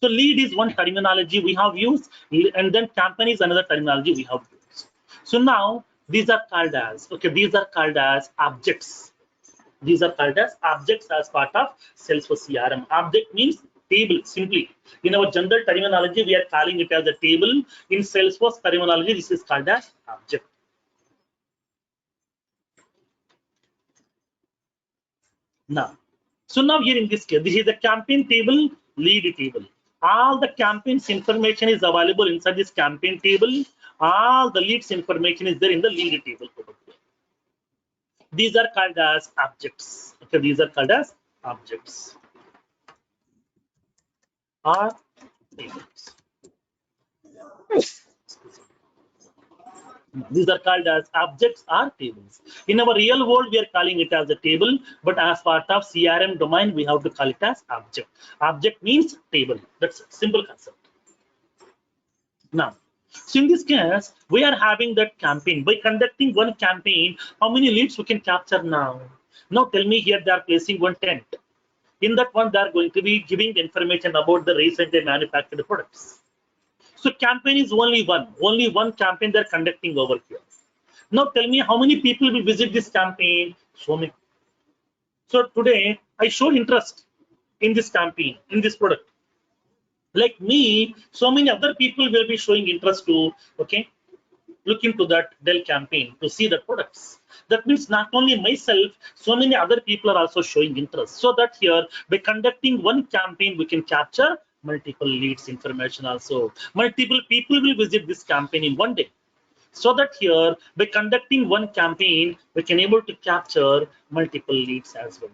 So lead is one terminology we have used, and then campaign is another terminology we have used. So now these are called as, okay, these are called as objects. These are called as objects as part of Salesforce CRM. Object means table, simply. In our general terminology, we are calling it as a table. In Salesforce terminology, this is called as object. Now, so now here in this case, this is the campaign table, lead table. All the campaigns information is available inside this campaign table. All the leads information is there in the lead table. These are called as objects. Okay, these are called as objects or tables. These are called as objects or tables. In our real world, we are calling it as a table, but as part of CRM domain, we have to call it as object. Object means table. That's a simple concept. Now, so in this case, we are having that campaign. By conducting one campaign, how many leads we can capture now? Now tell me here, they are placing one tent. In that one, they are going to be giving information about the recently manufactured products. So campaign is only one campaign they're conducting over here. Now tell me how many people will visit this campaign? So many. So today I showed interest in this campaign, in this product. Like me, so many other people will be showing interest to, okay, look into that Dell campaign to see the products. That means not only myself, so many other people are also showing interest. So that here, by conducting one campaign, we can capture multiple leads information also. Multiple people will visit this campaign in one day. So that here, by conducting one campaign, we can able to capture multiple leads as well.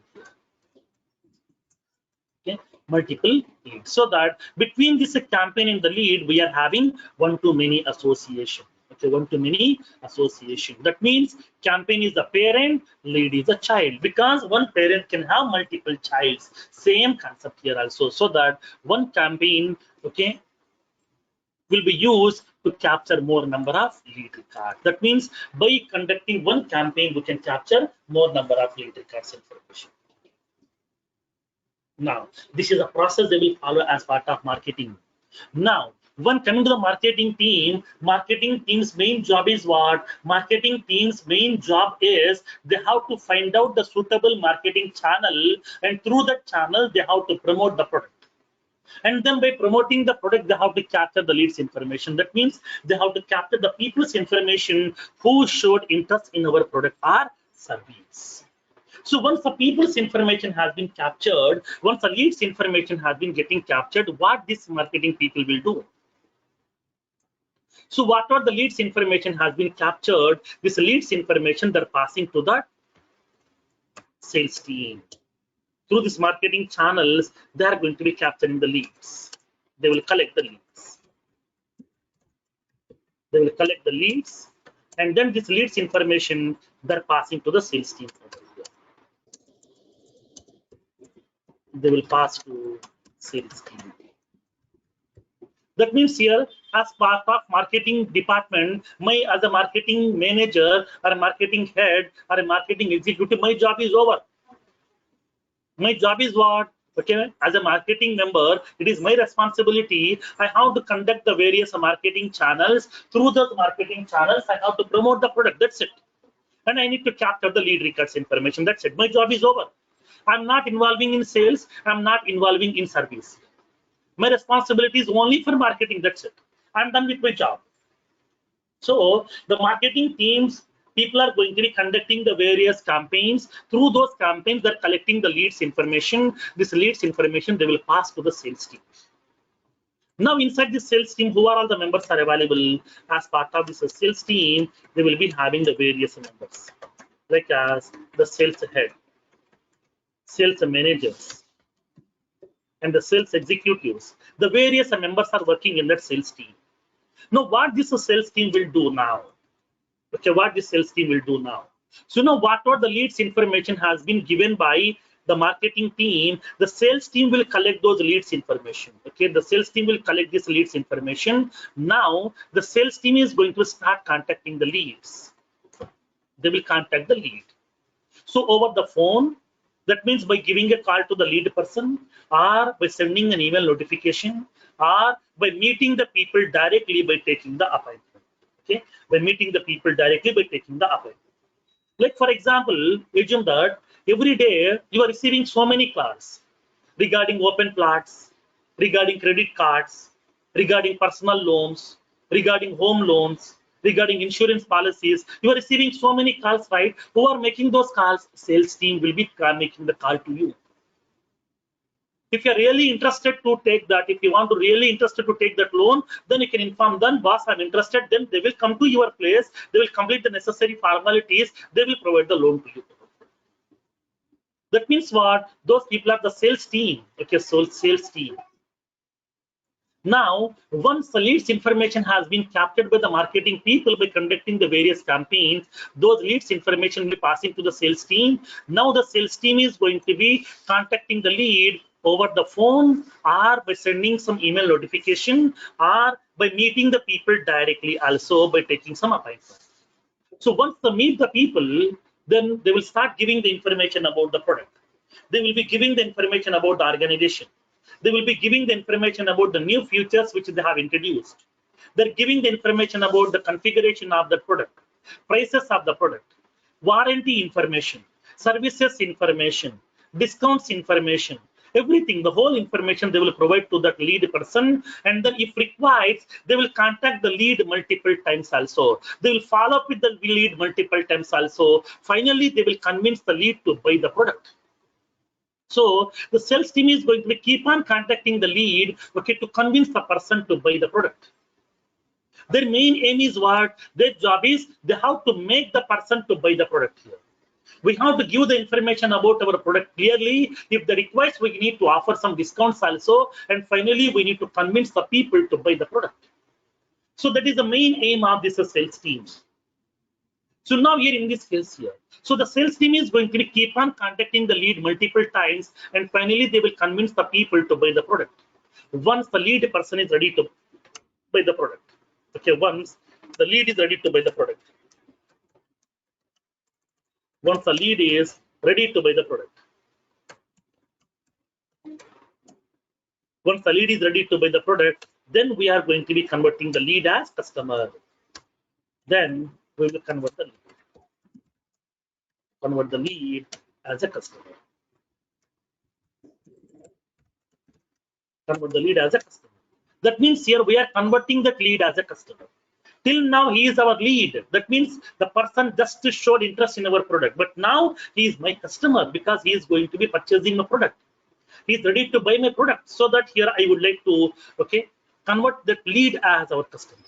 Okay, multiple leads. So that between this campaign and the lead, we are having one-to-many association. Okay, one-to-many association. That means campaign is the parent, lead is the child, because one parent can have multiple childs. Same concept here also. So that one campaign, okay, will be used to capture more number of lead records. That means by conducting one campaign, we can capture more number of lead records information. Now, this is a process they will follow as part of marketing. Now, when coming to the marketing team's main job is what? Marketing team's main job is they have to find out the suitable marketing channel, and through that channel, they have to promote the product. And then by promoting the product, they have to capture the leads information. That means they have to capture the people's information who showed interest in our product or service. So once the people's information has been captured, once the leads information has been getting captured, what this marketing people will do? So whatever the leads information has been captured, this leads information they're passing to the sales team. Through these marketing channels, they are going to be capturing the leads. They will collect the leads. They will collect the leads, and then this leads information they're passing to the sales team. They will pass to sales team. That means here, as part of marketing department, my as a marketing manager or a marketing head or a marketing executive, my job is over. My job is what? Okay, as a marketing member, it is my responsibility. I have to conduct the various marketing channels. Through those marketing channels, I have to promote the product. That's it. And I need to capture the lead records information. That's it. My job is over. I'm not involving in sales. I'm not involving in service. My responsibility is only for marketing. That's it. I'm done with my job. So the marketing teams, people are going to be conducting the various campaigns. Through those campaigns, they're collecting the leads information. This leads information they will pass to the sales team. Now inside the sales team, who are all the members are available as part of this sales team? They will be having the various members, like as the sales head, sales managers, and the sales executives. The various members are working in that sales team. Now, what this sales team will do now? Okay, what the sales team will do now? So now whatever the leads information has been given by the marketing team, the sales team will collect those leads information. Okay, the sales team will collect this leads information. Now the sales team is going to start contacting the leads. They will contact the lead. So over the phone, that means by giving a call to the lead person, or by sending an email notification, or by meeting the people directly by taking the appointment. Okay, by meeting the people directly by taking the appointment. Like for example, assume that every day you are receiving so many calls regarding open plots, regarding credit cards, regarding personal loans, regarding home loans, regarding insurance policies. You are receiving so many calls, right? Who are making those calls? Sales team will be making the call to you. If you're really interested to take that, if you want to really interested to take that loan, then you can inform them, boss, I'm interested. Then they will come to your place. They will complete the necessary formalities. They will provide the loan to you. That means what? Those people are the sales team. Okay, so sales team. Now, once the leads information has been captured by the marketing people by conducting the various campaigns, those leads information will be passing to the sales team. Now the sales team is going to be contacting the lead over the phone, or by sending some email notification, or by meeting the people directly also by taking some appointment. So once they meet the people, then they will start giving the information about the product. They will be giving the information about the organization. They will be giving the information about the new features which they have introduced. They're giving the information about the configuration of the product, prices of the product, warranty information, services information, discounts information, everything, the whole information they will provide to that lead person. And then if required, they will contact the lead multiple times also. They will follow up with the lead multiple times also. Finally, they will convince the lead to buy the product. So the sales team is going to keep on contacting the lead, okay, to convince the person to buy the product. Their main aim is what? Their job is they have to make the person to buy the product here. We have to give the information about our product clearly. If the requires, we need to offer some discounts also. And finally, we need to convince the people to buy the product. So that is the main aim of this sales team. So now here in this case here, so the sales team is going to keep on contacting the lead multiple times, and finally they will convince the people to buy the product. Once the lead person is ready to buy the product, okay, once the lead is ready to buy the product, once the lead is ready to buy the product, once the lead is ready to buy the product, then we are going to be converting the lead as customer. Then we will convert the lead as a customer. Convert the lead as a customer. That means here we are converting that lead as a customer. Till now he is our lead. That means the person just showed interest in our product, but now he is my customer because he is going to be purchasing my product. He is ready to buy my product. So that here I would like to, okay, convert that lead as our customer.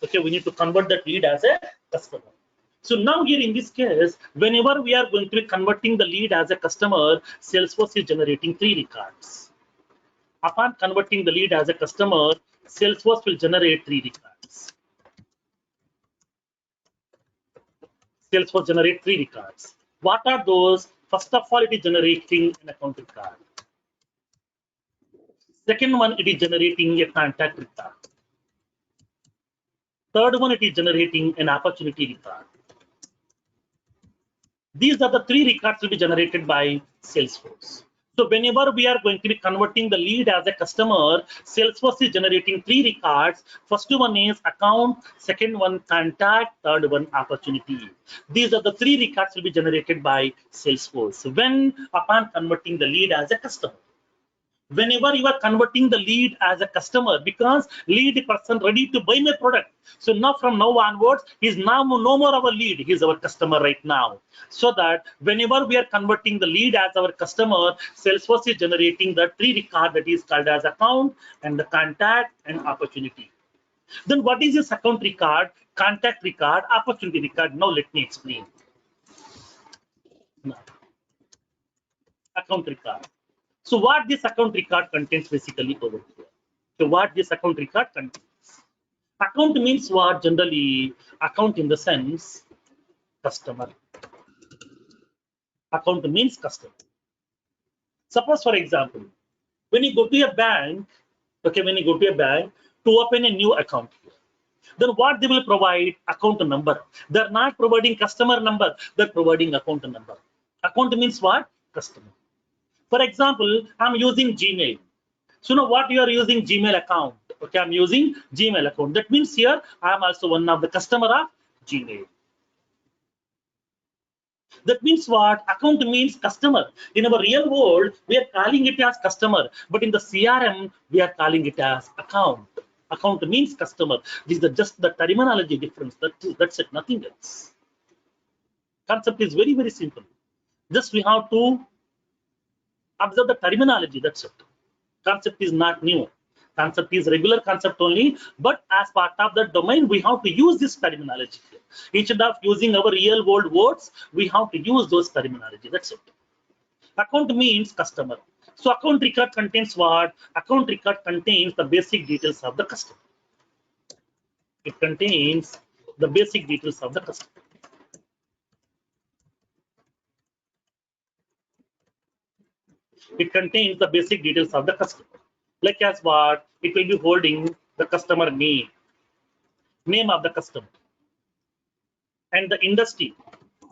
Okay, we need to convert that lead as a customer. So now here in this case, whenever we are going to be converting the lead as a customer, Salesforce is generating 3 records. Upon converting the lead as a customer, Salesforce will generate 3 records. Salesforce generate 3 records. What are those? First of all, it is generating an account record. Second one, it is generating a contact record. Third one, it is generating an opportunity record. These are the 3 records will be generated by Salesforce. So whenever we are going to be converting the lead as a customer, Salesforce is generating 3 records. First one is account, second one contact, third one opportunity. These are the 3 records will be generated by Salesforce when upon converting the lead as a customer. Whenever you are converting the lead as a customer, because lead person ready to buy my product. So now from now onwards, he's now no more our lead, he's our customer right now. So that whenever we are converting the lead as our customer, Salesforce is generating the 3 record that is called as account and the contact and opportunity. Then what is this account record, contact record, opportunity record? Now let me explain. Now, account record. So what this account record contains basically over here. So what this account record contains. Account means what? Generally, account in the sense customer. Account means customer. Suppose for example, when you go to a bank, okay, when you go to a bank to open a new account, then what they will provide? Account number. They're not providing customer number, they're providing account number. Account means what? Customer. For example, I'm using Gmail. So now what you are using Gmail account? Okay, I'm using Gmail account. That means here I am also one of the customer of Gmail. That means what? Account means customer. In our real world, we are calling it as customer, but in the CRM, we are calling it as account. Account means customer. This is just the terminology difference. That's it, nothing else. Concept is very, very simple. Just we have to observe the terminology, that's it. Concept is not new. Concept is regular concept only, but as part of the domain, we have to use this terminology. Instead of using our real world words, we have to use those terminology, that's it. Account means customer. So account record contains what? Account record contains the basic details of the customer. It contains the basic details of the customer. It contains the basic details of the customer. Like as what? It will be holding the customer name of the customer, and the industry,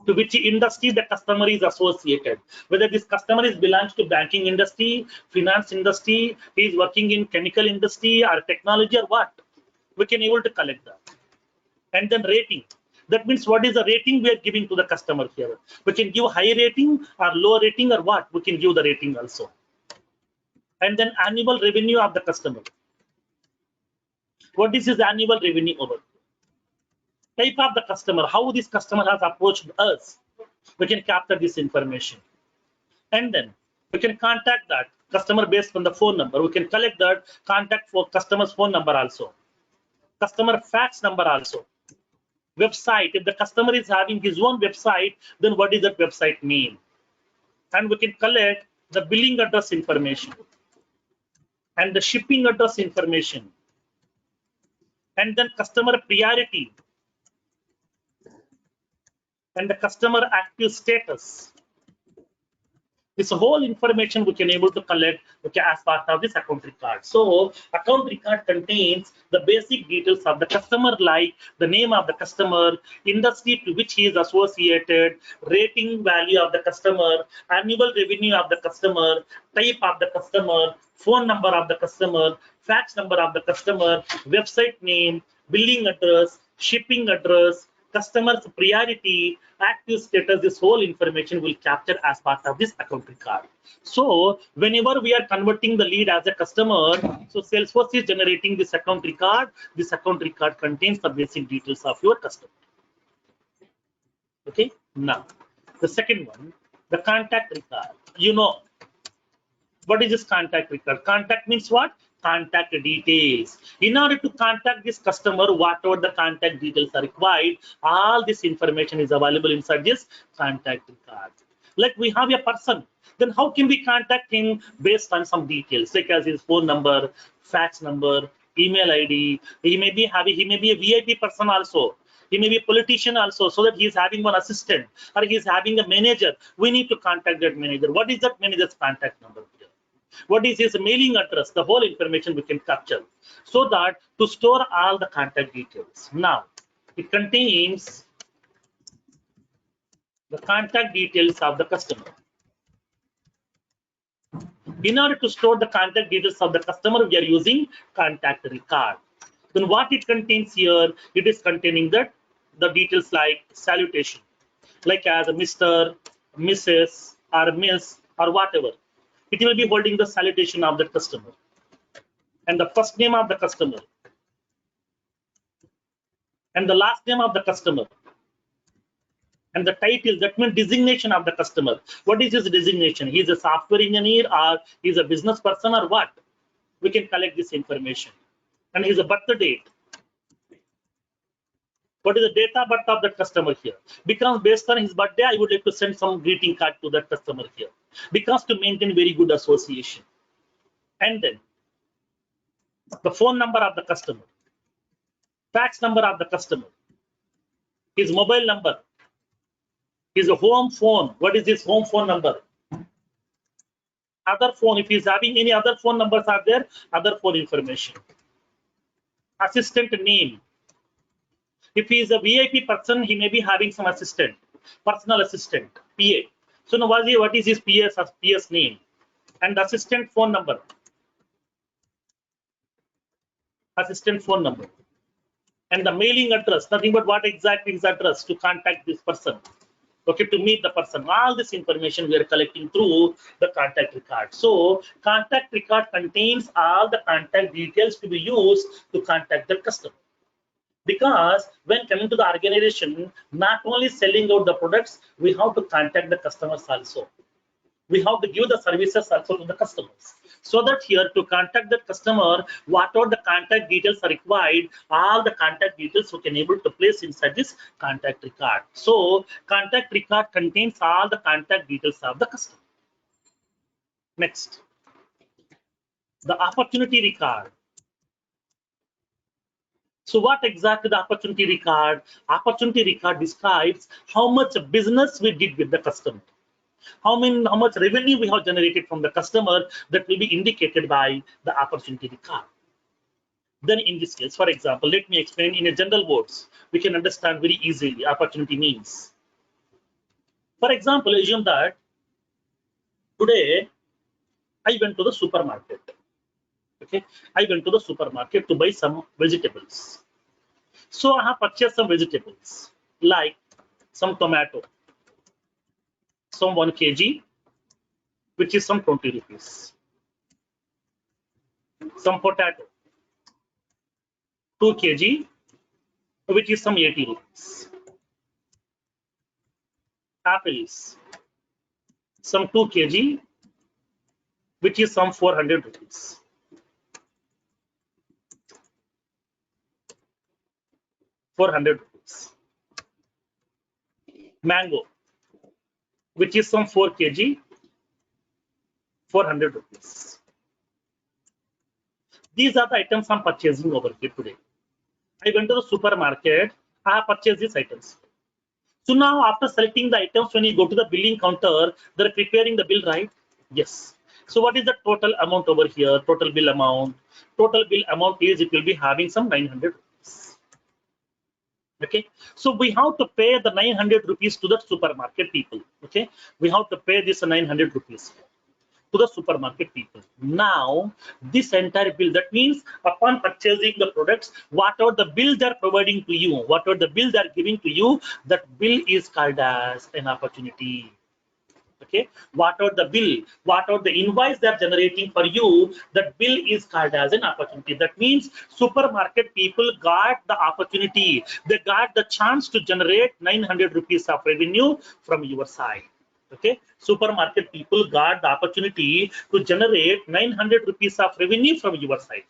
to which industry the customer is associated. Whether this customer is belongs to banking industry, finance industry, he is working in chemical industry or technology or what, we can able to collect that. And then rating. That means what is the rating we are giving to the customer here? We can give high rating or low rating or what? We can give the rating also. And then annual revenue of the customer. What is his annual revenue over? Type of the customer, how this customer has approached us. We can capture this information. And then we can contact that customer based on the phone number. We can collect that contact for customer's phone number also. Customer fax number also. Website, if the customer is having his own website, then what is that website name? And we can collect the billing address information and the shipping address information, and then customer priority and the customer active status. This whole information we can able to collect, okay, as part of this account record. So account record contains the basic details of the customer, like the name of the customer, industry to which he is associated, rating value of the customer, annual revenue of the customer, type of the customer, phone number of the customer, fax number of the customer, website name, billing address, shipping address, customer's priority, active status, this whole information will capture as part of this account record. So whenever we are converting the lead as a customer, so Salesforce is generating this account record. This account record contains the basic details of your customer. Okay, now the second one, the contact record. You know, what is this contact record? Contact means what? Contact details. In order to contact this customer, whatever the contact details are required, all this information is available inside this contact record. Like we have a person, then how can we contact him based on some details, like as his phone number, fax number, email ID. He may be a VIP person also. He may be a politician also, so that he is having one assistant or he is having a manager. We need to contact that manager. What is that manager's contact number here? What is his mailing address? The whole information we can capture so that to store all the contact details. Now, it contains the contact details of the customer. In order to store the contact details of the customer, we are using contact record. Then what it contains here, it is containing the details like salutation, like as a Mr., Mrs., or Miss, or whatever. It will be holding the salutation of the customer and the first name of the customer and the last name of the customer and the title, that means designation of the customer. What is his designation? He is a software engineer or he is a business person or what? We can collect this information. And his birth date. What is the date of birth of that customer here? Because based on his birthday, I would like to send some greeting card to that customer here. Because to maintain very good association. And then the phone number of the customer, fax number of the customer, his mobile number, his home phone. What is his home phone number? Other phone, if he's having any other phone numbers are there, other phone information. Assistant name. If he is a VIP person, he may be having some assistant, personal assistant, PA. So now what is his PA's name? And the assistant phone number. Assistant phone number. And the mailing address, nothing but what exact is address to contact this person. Okay, to meet the person. All this information we are collecting through the contact record. So contact record contains all the contact details to be used to contact the customer. Because when coming to the organization, not only selling out the products, we have to contact the customers also. We have to give the services also to the customers. So that here to contact the customer, whatever the contact details are required, all the contact details we can able to place inside this contact record. So contact record contains all the contact details of the customer. Next, the opportunity record. So what exactly the opportunity record? Opportunity record describes how much business we did with the customer. How much revenue we have generated from the customer, that will be indicated by the opportunity record. Then in this case, for example, let me explain in a general words. We can understand very easily opportunity means. For example, assume that today I went to the supermarket. Okay, I went to the supermarket to buy some vegetables. So I have purchased some vegetables like some tomato, some 1 kg, which is some 20 rupees. Some potato, 2 kg, which is some 80 rupees. Apples, some 2 kg, which is some 400 rupees. Mango, which is some 4 kg, 400 rupees. These are the items I'm purchasing over here today. I went to the supermarket, I have purchased these items. So now after selecting the items, when you go to the billing counter, they're preparing the bill, right? Yes. So what is the total amount over here? Total bill amount. Total bill amount is, it will be having some 900 rupees. Okay, so we have to pay the 900 rupees to the supermarket people. Okay, we have to pay this 900 rupees. to the supermarket people. Now, this entire bill, that means upon purchasing the products, whatever the bill they're providing to you, whatever the bill they're giving to you, that bill is called as an opportunity. Okay, whatever the invoice they're generating for you, that bill is called as an opportunity. That means supermarket people got the opportunity, they got the chance to generate 900 rupees of revenue from your side. Okay, supermarket people got the opportunity to generate 900 rupees of revenue from your side.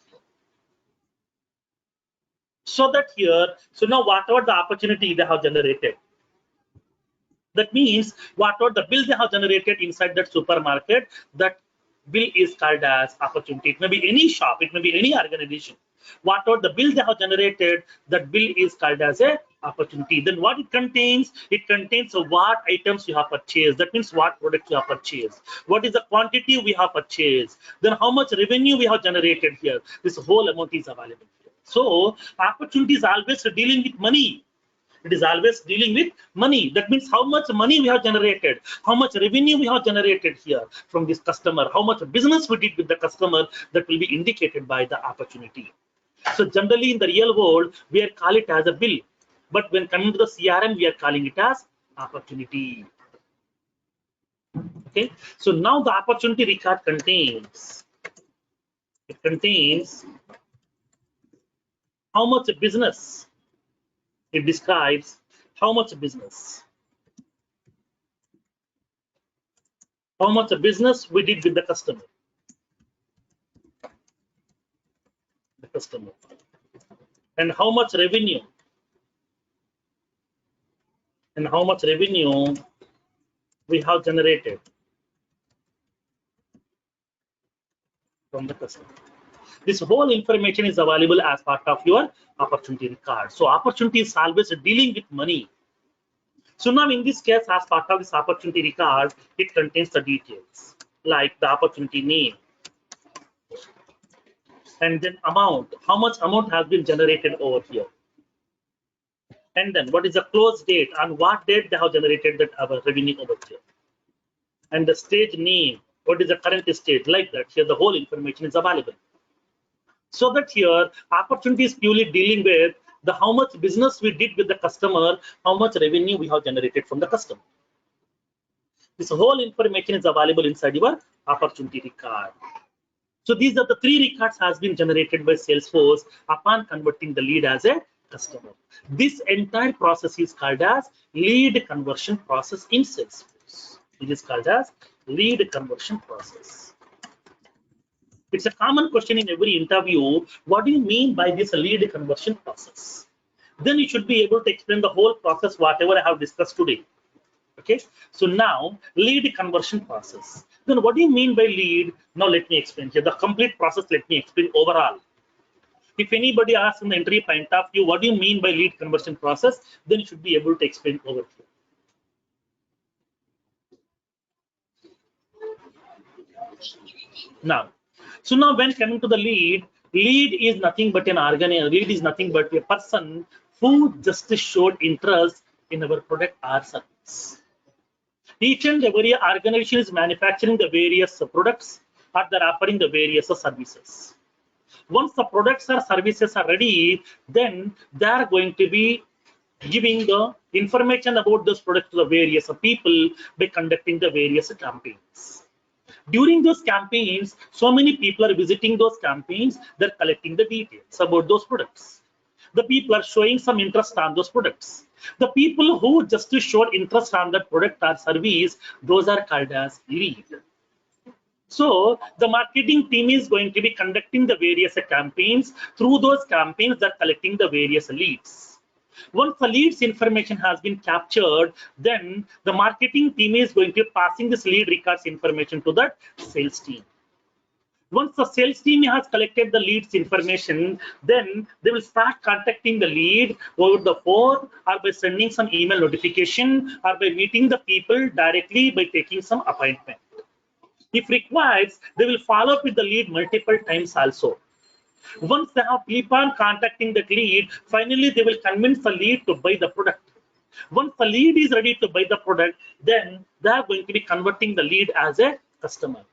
So that here, so now whatever the opportunity they have generated, that means whatever the bill they have generated inside that supermarket, that bill is called as opportunity. It may be any shop, it may be any organization. Whatever the bill they have generated, that bill is called as a opportunity. Then what it contains? It contains what items you have purchased. That means what product you have purchased. What is the quantity we have purchased? Then how much revenue we have generated here. This whole amount is available here. So opportunity is always dealing with money. It is always dealing with money. That means how much money we have generated, how much revenue we have generated here from this customer, how much business we did with the customer, that will be indicated by the opportunity. So generally in the real world, we are call it as a bill. But when coming to the CRM, we are calling it as opportunity. Okay. So now the opportunity record contains, it contains how much business, it describes how much business we did with the customer, and how much revenue, we have generated from the customer. This whole information is available as part of your opportunity record. So opportunity is always dealing with money. So now in this case, as part of this opportunity record, it contains the details like the opportunity name, and then amount, how much amount has been generated over here. And then what is the close date, on what date they have generated that revenue over here. And the stage name, what is the current stage, like that. Here the whole information is available. So that here opportunity is purely dealing with the how much business we did with the customer, how much revenue we have generated from the customer. This whole information is available inside your opportunity record. So these are the three records has been generated by Salesforce upon converting the lead as a customer. This entire process is called as lead conversion process in Salesforce. It is called as lead conversion process. It's a common question in every interview. What do you mean by this lead conversion process? Then you should be able to explain the whole process, whatever I have discussed today. Okay, so now lead conversion process. Then what do you mean by lead? Now let me explain here the complete process. Let me explain overall. If anybody asks in the entry point of view, what do you mean by lead conversion process? Then you should be able to explain over here. Now, so now when coming to the lead is nothing but an organizer. Lead is nothing but a person who just showed interest in our product or service. Each and every organization is manufacturing the various products or they're offering the various services. Once the products or services are ready, then they are going to be giving the information about those products to the various people by conducting the various campaigns. During those campaigns, so many people are visiting those campaigns, they're collecting the details about those products. The people are showing some interest on those products. The people who just showed interest on that product or service, those are called as lead. So the marketing team is going to be conducting the various campaigns. Through those campaigns, they're collecting the various leads. Once the leads information has been captured, then the marketing team is going to be passing this lead records information to the sales team. Once the sales team has collected the leads information, then they will start contacting the lead over the phone or by sending some email notification or by meeting the people directly by taking some appointment. If required, they will follow up with the lead multiple times also. Once they have keep on contacting the lead, finally they will convince the lead to buy the product. Once the lead is ready to buy the product, then they are going to be converting the lead as a customer.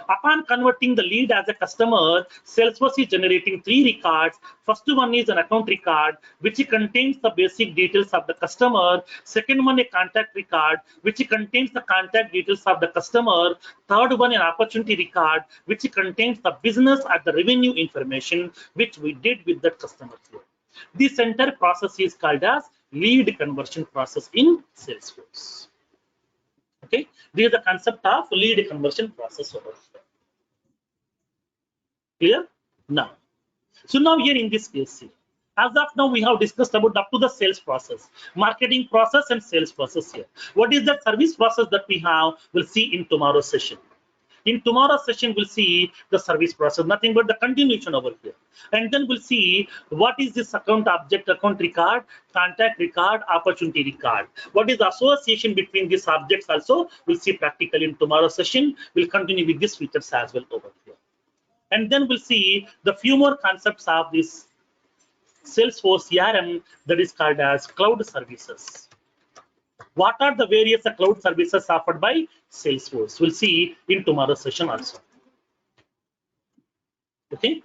Upon converting the lead as a customer, Salesforce is generating 3 records. First one is an account record, which contains the basic details of the customer. Second one, a contact record, which contains the contact details of the customer. Third one, an opportunity record, which contains the business and the revenue information, which we did with that customer here. This entire process is called as lead conversion process in Salesforce. Okay, this is the concept of lead conversion process over here. Clear? Now, so now here in this case, see, as of now we have discussed about up to the sales process, marketing process and sales process here. What is the service process that we have? We'll see in tomorrow's session. In tomorrow's session, we'll see the service process, nothing but the continuation over here. And then we'll see what is this account object, account record, contact record, opportunity record. What is the association between these objects also? We'll see practically in tomorrow's session. We'll continue with these features as well over here. And then we'll see the few more concepts of this Salesforce CRM that is called as cloud services. What are the various cloud services offered by Salesforce? We'll see in tomorrow's session also. Okay.